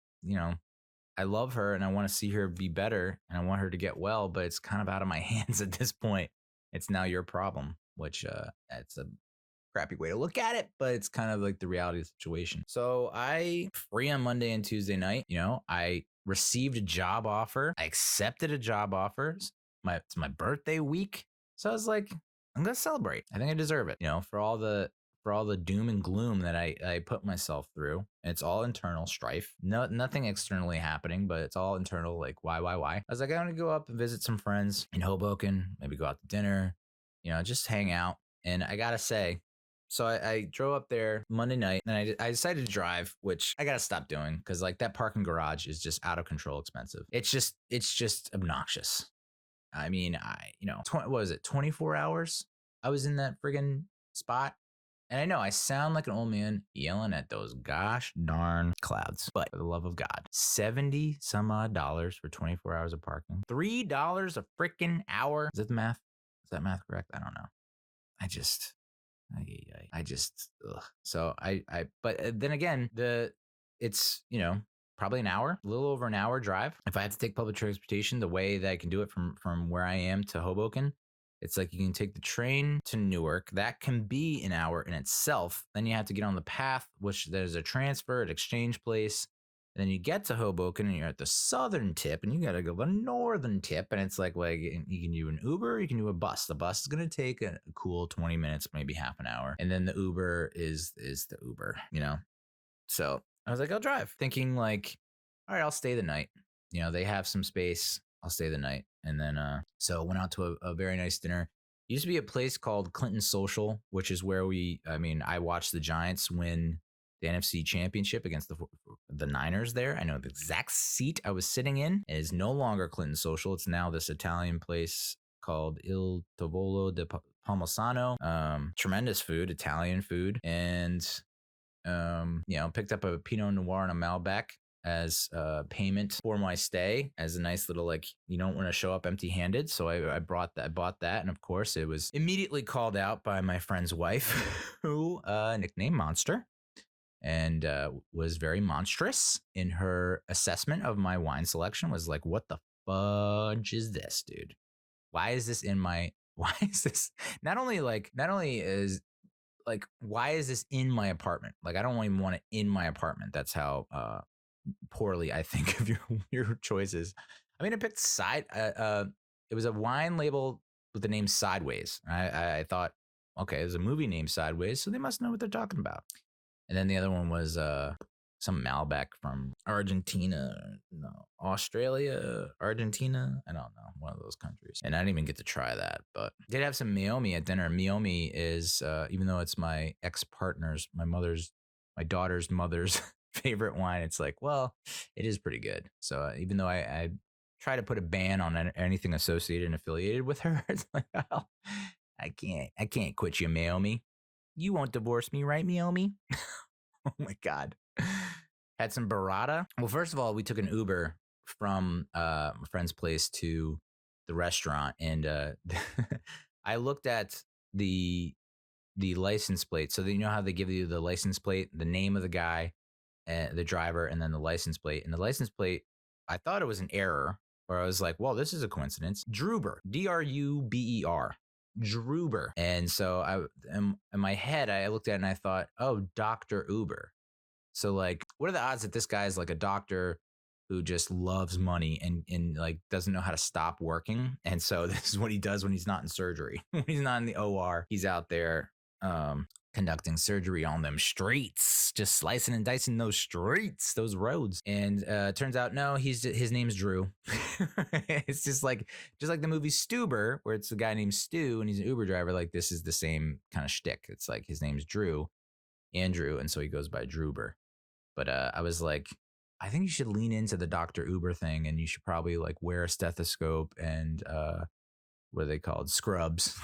I love her and I want to see her be better and I want her to get well, but it's kind of out of my hands at this point. It's now your problem, which it's a crappy way to look at it, but it's kind of like the reality of the situation. So I free on Monday and Tuesday night. I received a job offer. I accepted a job offer. It's my birthday week. So I was like, I'm going to celebrate. I think I deserve it, for all the doom and gloom that I put myself through. It's all internal strife. Nothing externally happening, but it's all internal, like why? I was like, I want to go up and visit some friends in Hoboken, maybe go out to dinner, just hang out. And I gotta say, so I drove up there Monday night, and I decided to drive, which I gotta stop doing because like that parking garage is just out of control expensive. It's just obnoxious. I mean, what was it, 24 hours? I was in that friggin' spot. And I know I sound like an old man yelling at those gosh darn clouds, but for the love of God, $70 some odd for 24 hours of parking. $3 a freaking hour. Is that the math? Is that math correct? I don't know. Ugh. So but then again, it's, probably an hour, a little over an hour drive. If I have to take public transportation, the way that I can do it from where I am to Hoboken, it's like you can take the train to Newark. That can be an hour in itself. Then you have to get on the path, which there's a transfer at Exchange Place. And then you get to Hoboken and you're at the southern tip and you got to go the northern tip. And it's like you can do an Uber, you can do a bus. The bus is going to take a cool 20 minutes, maybe half an hour. And then the Uber is the Uber, So I was like, I'll drive, thinking like, all right, I'll stay the night. They have some space. I'll stay the night. And then, so went out to a very nice dinner. It used to be a place called Clinton Social, which is where I watched the Giants win the NFC Championship against the Niners there. I know the exact seat I was sitting in. It is no longer Clinton Social. It's now this Italian place called Il Tavolo di Palmisano. Tremendous food, Italian food. And, picked up a Pinot Noir and a Malbec as payment for my stay, as a nice little, like, you don't want to show up empty handed. So I bought that. And of course it was immediately called out by my friend's wife who nicknamed Monster, and was very monstrous in her assessment of my wine selection. Was like, what the fudge is this, dude? Why is this not only is like, why is this in my apartment? Like, I don't even want it in my apartment. That's how poorly I think of your choices. I mean, I picked it was a wine label with the name Sideways. I thought, okay, there's a movie named Sideways, so they must know what they're talking about. And then the other one was some Malbec from Argentina, Australia, Argentina. I don't know, one of those countries. And I didn't even get to try that, but I did have some Meiomi at dinner. Meiomi is, even though it's my ex-partner's, my daughter's mother's favorite wine, it's like, well, it is pretty good. So even though I try to put a ban on anything associated and affiliated with her, it's like, well, I can't quit you, Meiomi. You won't divorce me, right, Meiomi? Oh my God. Had some burrata. Well, first of all, we took an Uber from my friend's place to the restaurant, and I looked at the license plate. So you know how they give you the license plate, the name of the guy, the driver, and then the license plate. And the license plate, I thought it was an error, or I was like, well, this is a coincidence. Druber, Druber, Druber. And so in my head, I looked at it and I thought, oh, Dr. Uber. So like, what are the odds that this guy is like a doctor who just loves money and like doesn't know how to stop working? And so this is what he does when he's not in surgery. When he's not in the OR, he's out there conducting surgery on them streets, just slicing and dicing those streets, those roads. And turns out, no, his name's Drew. It's just like the movie Stuber, where it's a guy named Stu and he's an Uber driver. Like, this is the same kind of shtick. It's like his name's Andrew, and so he goes by Druber. But I was like, I think you should lean into the Dr. Uber thing, and you should probably like wear a stethoscope and what are they called? Scrubs.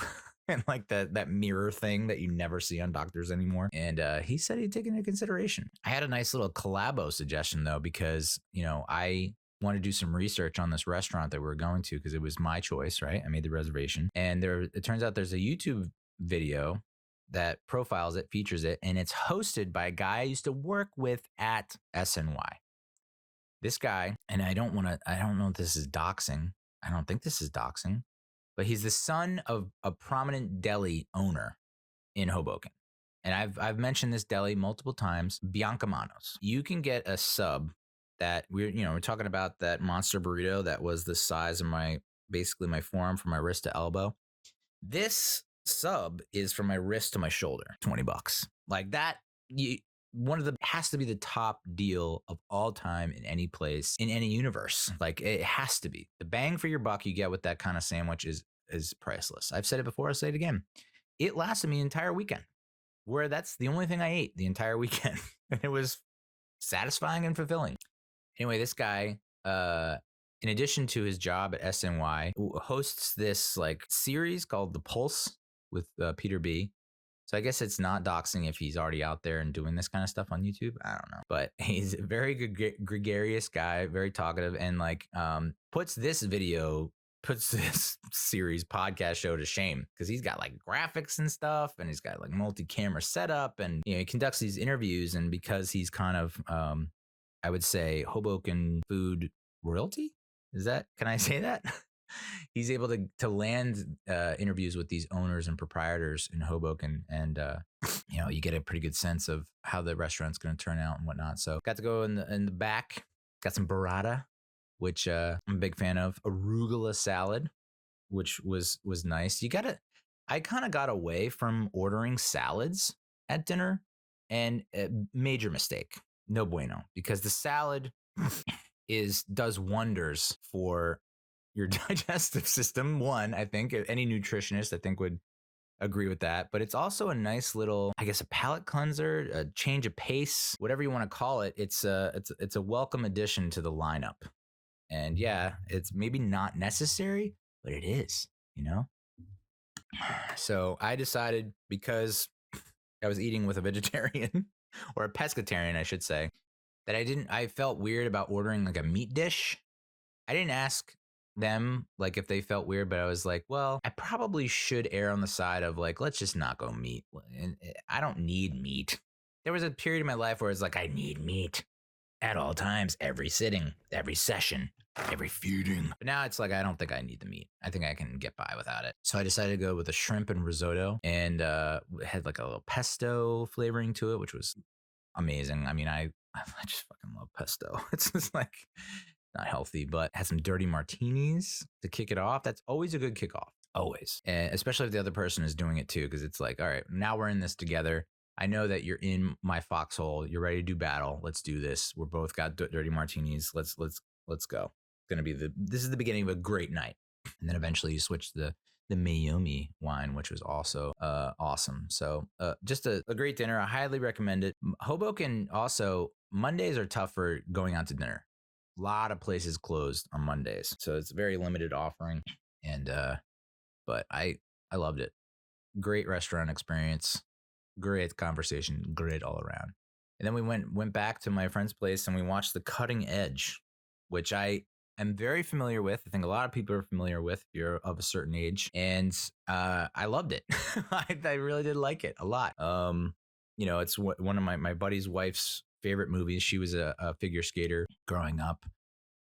And like that mirror thing that you never see on doctors anymore. And he said he'd take it into consideration. I had a nice little collabo suggestion though, because, you know, I want to do some research on this restaurant that we're going to, because it was my choice, right? I made the reservation. And it turns out there's a YouTube video that profiles it, features it, and it's hosted by a guy I used to work with at SNY. This guy, and I don't know if this is doxing. I don't think this is doxing. But he's the son of a prominent deli owner in Hoboken. And I've mentioned this deli multiple times, Biancamanos. You can get a sub that we're talking about, that monster burrito that was the size of basically my forearm from my wrist to elbow. This sub is from my wrist to my shoulder, $20. Like that, has to be the top deal of all time in any place, in any universe. Like, it has to be. The bang for your buck you get with that kind of sandwich is priceless. I've said it before, I'll say it again. It lasted me an entire weekend, where that's the only thing I ate the entire weekend. And it was satisfying and fulfilling. Anyway, this guy, in addition to his job at SNY, hosts this like series called The Pulse with Peter B. So I guess it's not doxing if he's already out there and doing this kind of stuff on YouTube. I don't know. But he's a very good, gregarious guy, very talkative, and like puts this series podcast show to shame, because he's got like graphics and stuff, and he's got like multi-camera setup, and he conducts these interviews. And because he's kind of I would say Hoboken food royalty. Can I say that? He's able to land interviews with these owners and proprietors in Hoboken, and you get a pretty good sense of how the restaurant's going to turn out and whatnot. So got to go in the back, got some burrata, which I'm a big fan of, arugula salad, which was nice. I kind of got away from ordering salads at dinner, and major mistake, no bueno, because the salad does wonders for your digestive system. One, I think any nutritionist I think would agree with that, but it's also a nice little, I guess, a palate cleanser, a change of pace, whatever you want to call it. It's a welcome addition to the lineup. And yeah, it's maybe not necessary, but it is, So I decided, because I was eating with a vegetarian or a pescatarian, I should say, that I felt weird about ordering like a meat dish. I didn't ask them like if they felt weird, but I was like, well, I probably should err on the side of like, let's just not go meat. And I don't need meat. There was a period in my life where it's like, I need meat at all times, every sitting, every session, every feeding. But now it's like, I don't think I need the meat. I think I can get by without it. So I decided to go with a shrimp and risotto, and had like a little pesto flavoring to it, which was amazing. I mean, I just fucking love pesto. It's just like not healthy, but had some dirty martinis to kick it off. That's always a good kickoff, always. And especially if the other person is doing it too, because it's like, all right, now we're in this together. I know that you're in my foxhole. You're ready to do battle. Let's do this. We're both got dirty martinis. Let's go. It's gonna be this is the beginning of a great night. And then eventually you switch to the Miami wine, which was also awesome. So just a great dinner. I highly recommend it. Hoboken also, Mondays are tough for going out to dinner. A lot of places closed on Mondays, so it's a very limited offering. And but I loved it. Great restaurant experience. Great conversation. Great all around. And then we went back to my friend's place and we watched The Cutting Edge, which I am very familiar with. I think a lot of people are familiar with if you're of a certain age. And I loved it. I really did like it a lot. It's one of my buddy's wife's favorite movies. She was a figure skater growing up.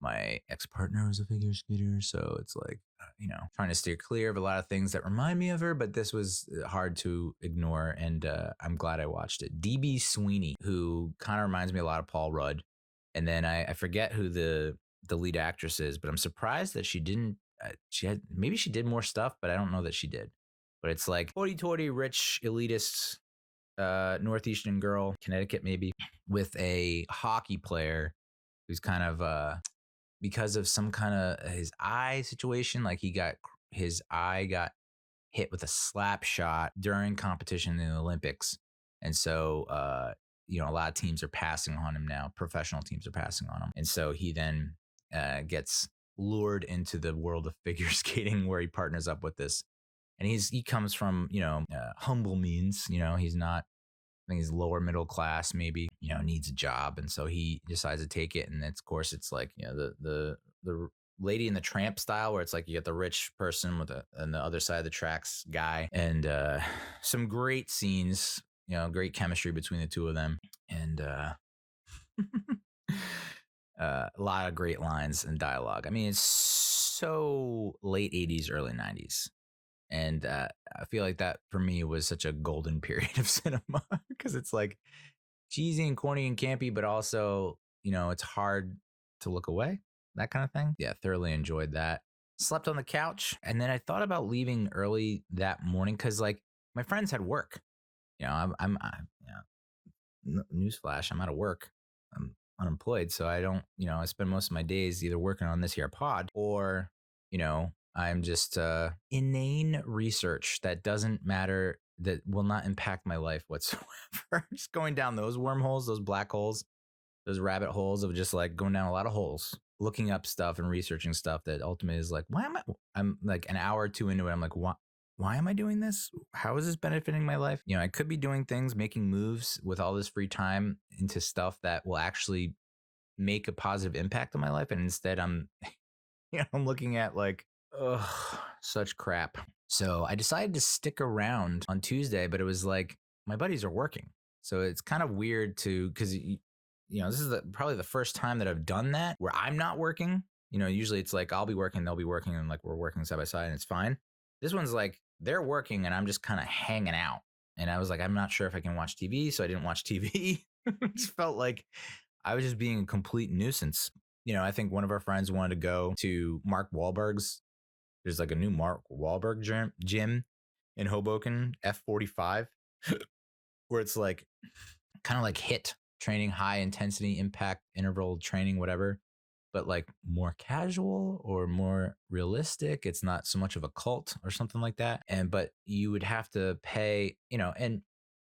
My ex-partner was a figure skater, so it's like, trying to steer clear of a lot of things that remind me of her, but this was hard to ignore, and I'm glad I watched it. DB Sweeney, who kind of reminds me a lot of Paul Rudd, and then I forget who the lead actress is, but I'm surprised that she didn't. Maybe she did more stuff, but I don't know that she did. But it's like hoity-toity, rich, elitist, northeastern girl, Connecticut maybe, with a hockey player who's kind of because of some kind of his eye situation, like his eye got hit with a slap shot during competition in the Olympics. And so, a lot of teams are passing on him now. Professional teams are passing on him. And so he then gets lured into the world of figure skating where he partners up with this. And he comes from, humble means, he's not, I think he's lower middle class, maybe, needs a job. And so he decides to take it. And of course, it's like, the Lady and the Tramp style, where it's like you get the rich person with on the other side of the tracks guy, and some great scenes, great chemistry between the two of them. And a lot of great lines and dialogue. I mean, it's so late 80s, early 90s. And I feel like that for me was such a golden period of cinema because it's like cheesy and corny and campy, but also, it's hard to look away, that kind of thing. Yeah, thoroughly enjoyed that. Slept on the couch. And then I thought about leaving early that morning because like my friends had work. Newsflash, I'm out of work. I'm unemployed. So I don't, I spend most of my days either working on this here pod or, I'm just inane research that doesn't matter, that will not impact my life whatsoever. Just going down those wormholes, those black holes, those rabbit holes of just like going down a lot of holes, looking up stuff and researching stuff that ultimately is like, I'm like an hour or two into it. I'm like, why am I doing this? How is this benefiting my life? I could be doing things, making moves with all this free time into stuff that will actually make a positive impact on my life. And instead I'm, I'm looking at like, ugh, such crap. So I decided to stick around on Tuesday, but it was like my buddies are working. So it's kind of weird because, this is probably the first time that I've done that where I'm not working. Usually it's like I'll be working, they'll be working, and like we're working side by side and it's fine. This one's like they're working and I'm just kind of hanging out. And I was like, I'm not sure if I can watch TV. So I didn't watch TV. It just felt like I was just being a complete nuisance. I think one of our friends wanted to go to Mark Wahlberg's. There's like a new Mark Wahlberg gym in Hoboken, F45, where it's like kind of like HIIT training, high intensity impact interval training, whatever, but like more casual or more realistic. It's not so much of a cult or something like that. But you would have to pay, and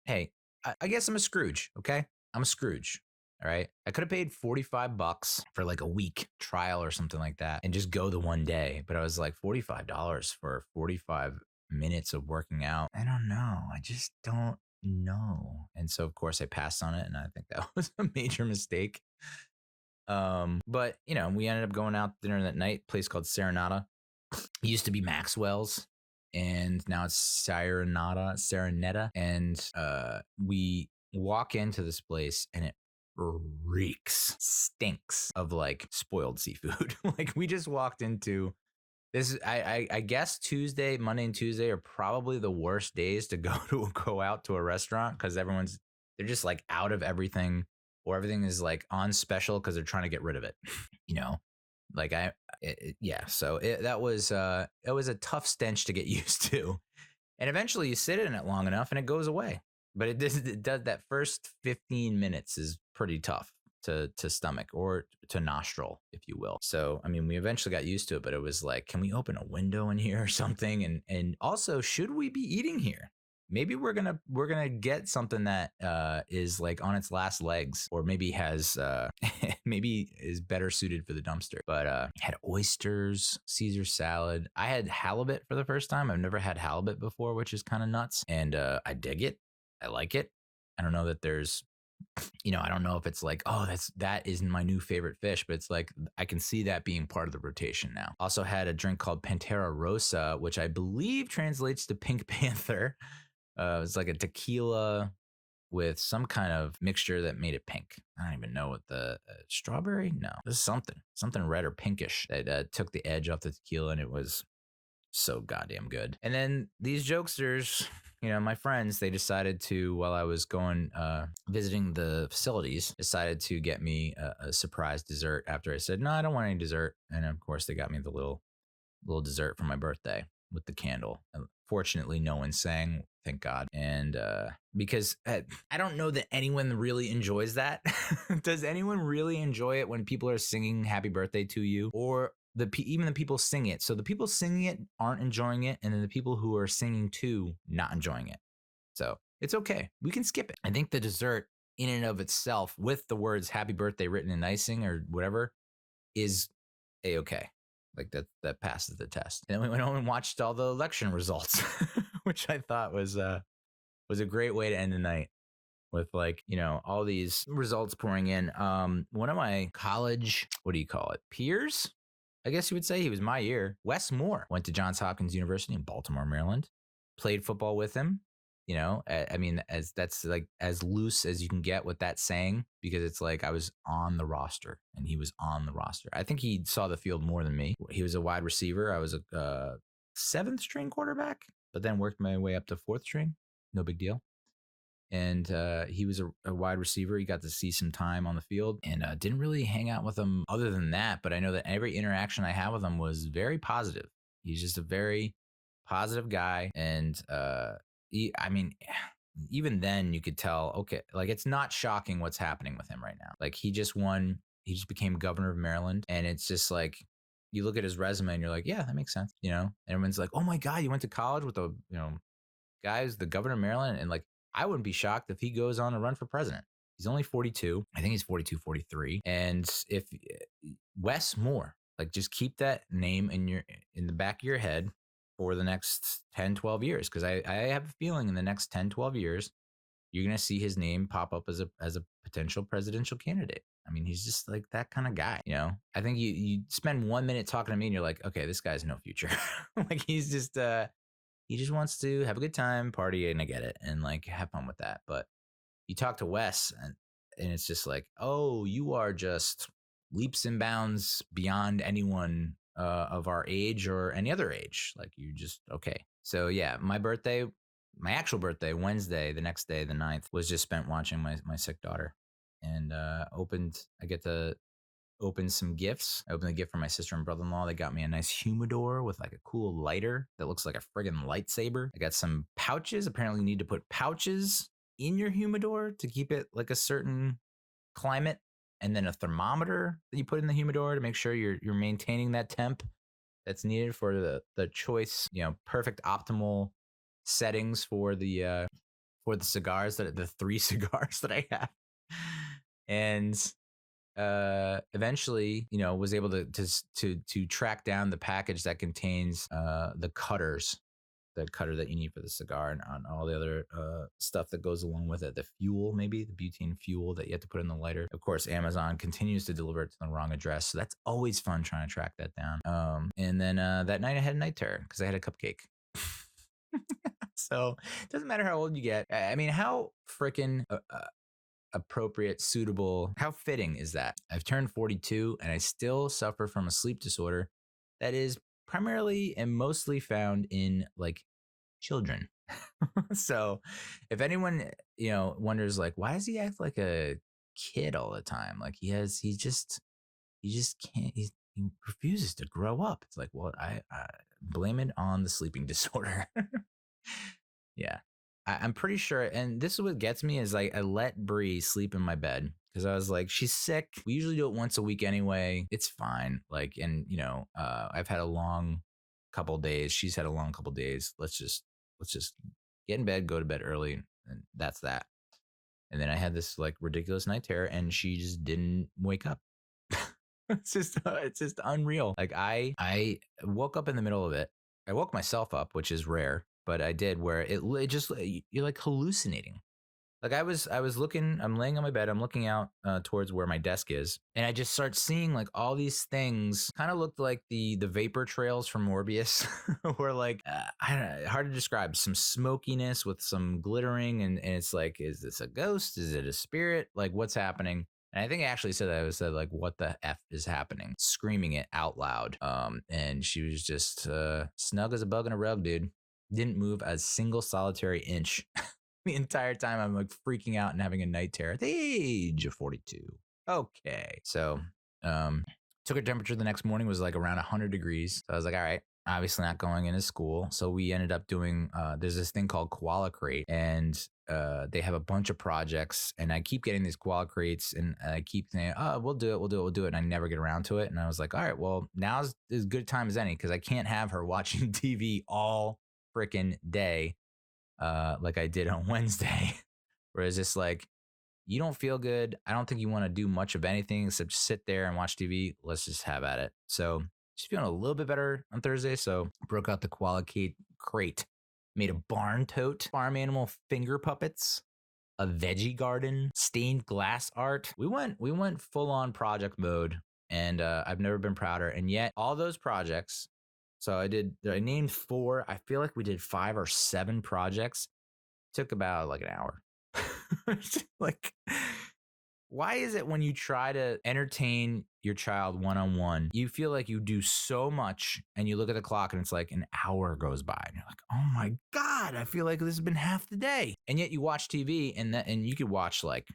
hey, I guess I'm a Scrooge. Okay. I'm a Scrooge. All right. I could have paid $45 for like a week trial or something like that and just go the one day. But I was like $45 for 45 minutes of working out. I don't know. I just don't know. And so, of course, I passed on it. And I think that was a major mistake. But, we ended up going out to dinner that night, place called Serenata. It used to be Maxwell's. And now it's Serenetta. And we walk into this place and it stinks of like spoiled seafood. Like we just walked into this. I guess Monday and Tuesday are probably the worst days to go out to a restaurant because they're just like out of everything, or everything is like on special because they're trying to get rid of it. So that was it was a tough stench to get used to, and eventually you sit in it long enough and it goes away. But it does that first 15 minutes is pretty tough to stomach or to nostril, if you will. So, I mean, we eventually got used to it, but it was like, can we open a window in here or something? And also, should we be eating here? Maybe we're gonna get something that is like on its last legs, or maybe has maybe is better suited for the dumpster. But had oysters, Caesar salad. I had halibut for the first time. I've never had halibut before, which is kind of nuts, and I dig it. I like it. I don't know that there's I don't know if it's like, oh, that isn't my new favorite fish, but it's like I can see that being part of the rotation now. Also had a drink called Pantera Rosa, which I believe translates to Pink Panther. It's like a tequila with some kind of mixture that made it pink. I don't even know what the strawberry. No, this is something red or pinkish that took the edge off the tequila, and it was so goddamn good. And then these jokesters, my friends, they decided to, while I was going visiting the facilities, decided to get me a surprise dessert after I said, no, I don't want any dessert. And of course, they got me the little dessert for my birthday with the candle. And fortunately, no one sang, thank God. And because I don't know that anyone really enjoys that. Does anyone really enjoy it when people are singing happy birthday to you? Or even the people sing it. So the people singing it aren't enjoying it, and then the people who are singing to not enjoying it. So it's okay. We can skip it. I think the dessert in and of itself with the words happy birthday written in icing or whatever is a-okay. Like that passes the test. And then we went home and watched all the election results, which I thought was a great way to end the night with all these results pouring in. One of my college, what do you call it, peers? I guess you would say he was my year. Wes Moore went to Johns Hopkins University in Baltimore, Maryland. Played football with him. I mean, that's like as loose as you can get with that saying, because it's like I was on the roster and he was on the roster. I think he saw the field more than me. He was a wide receiver. I was a 7th string quarterback, but then worked my way up to 4th string. No big deal. And he was a wide receiver. He got to see some time on the field, and didn't really hang out with him other than that. But I know that every interaction I had with him was very positive. He's just a very positive guy. And I mean, even then you could tell, okay, like it's not shocking what's happening with him right now. Like he just became governor of Maryland. And it's just like, you look at his resume and you're like, yeah, that makes sense. And everyone's like, oh my God, you went to college with guy who's the governor of Maryland. And like, I wouldn't be shocked if he goes on to run for president. He's only 42. I think he's 42, 43. And if Wes Moore, like just keep that name in the back of your head for the next 10, 12 years. Because I have a feeling in the next 10, 12 years, you're going to see his name pop up as a potential presidential candidate. I mean, he's just like that kind of guy, I think you spend 1 minute talking to me and you're like, okay, this guy's no future. Like he's just, he just wants to have a good time, party, and I get it, and like have fun with that. But you talk to Wes, and it's just like, oh, you are just leaps and bounds beyond anyone of our age or any other age. Like you just okay. So yeah, my actual birthday, Wednesday, the next day, the 9th, was just spent watching my sick daughter, and I get to open some gifts. I opened a gift for my sister and brother-in-law. They got me a nice humidor with like a cool lighter that looks like a friggin' lightsaber. I got some pouches. Apparently you need to put pouches in your humidor to keep it like a certain climate, and then a thermometer that you put in the humidor to make sure you're maintaining that temp that's needed for the choice, perfect optimal settings for the cigars, the 3 cigars that I have. And eventually, was able to track down the package that contains the cutter that you need for the cigar, and on all the other stuff that goes along with it. The fuel, maybe the butane fuel that you have to put in the lighter. Of course, Amazon continues to deliver it to the wrong address, so that's always fun trying to track that down. And then that night I had a night terror because I had a cupcake. So it doesn't matter how old you get. I mean, how freaking appropriate, suitable, how fitting is that? I've turned 42 and I still suffer from a sleep disorder that is primarily and mostly found in like children. So if anyone, wonders like, why does he act like a kid all the time? Like he just can't, he refuses to grow up. It's like, well, I blame it on the sleeping disorder. Yeah. I'm pretty sure, and this is what gets me, is like I let Bree sleep in my bed because I was like, she's sick. We usually do it once a week anyway. It's fine. Like, and I've had a long couple days. She's had a long couple days. Let's just get in bed, go to bed early, and that's that. And then I had this like ridiculous night terror, and she just didn't wake up. It's just unreal. Like I woke up in the middle of it. I woke myself up, which is rare. But I did, where it just, you're like hallucinating. Like I was looking, I'm laying on my bed, I'm looking out towards where my desk is, and I just start seeing like all these things kind of looked like the vapor trails from Morbius, where like, I don't know, hard to describe, some smokiness with some glittering. And it's like, is this a ghost? Is it a spirit? Like what's happening? And I think I actually said that. I said like, what the F is happening? Screaming it out loud. And she was just snug as a bug in a rug, dude. Didn't move a single solitary inch. The entire time I'm like freaking out and having a night terror at the age of 42. Okay. So took her temperature the next morning, was like around 100 degrees. So I was like, all right, obviously not going into school. So we ended up doing, there's this thing called koala crate, and they have a bunch of projects, and I keep getting these koala crates, and I keep saying, oh, we'll do it. And I never get around to it. And I was like, all right, well, now's as good time as any, because I can't have her watching TV all freaking day. Like I did on Wednesday, where it's just like, you don't feel good. I don't think you want to do much of anything except sit there and watch TV. Let's just have at it. So she's feeling a little bit better on Thursday. So broke out the koala crate, made a barn tote, farm animal finger puppets, a veggie garden, stained glass art. We went full on project mode, and I've never been prouder. And yet all those projects, so I named 4. I feel like we did 5 or 7 projects. Took about like an hour. Like, why is it when you try to entertain your child one-on-one, you feel like you do so much, and you look at the clock and it's like an hour goes by and you're like, oh my God, I feel like this has been half the day. And yet you watch TV, and you could watch like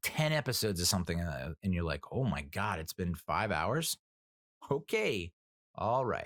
10 episodes of something, and you're like, oh my God, it's been 5 hours. Okay. All right.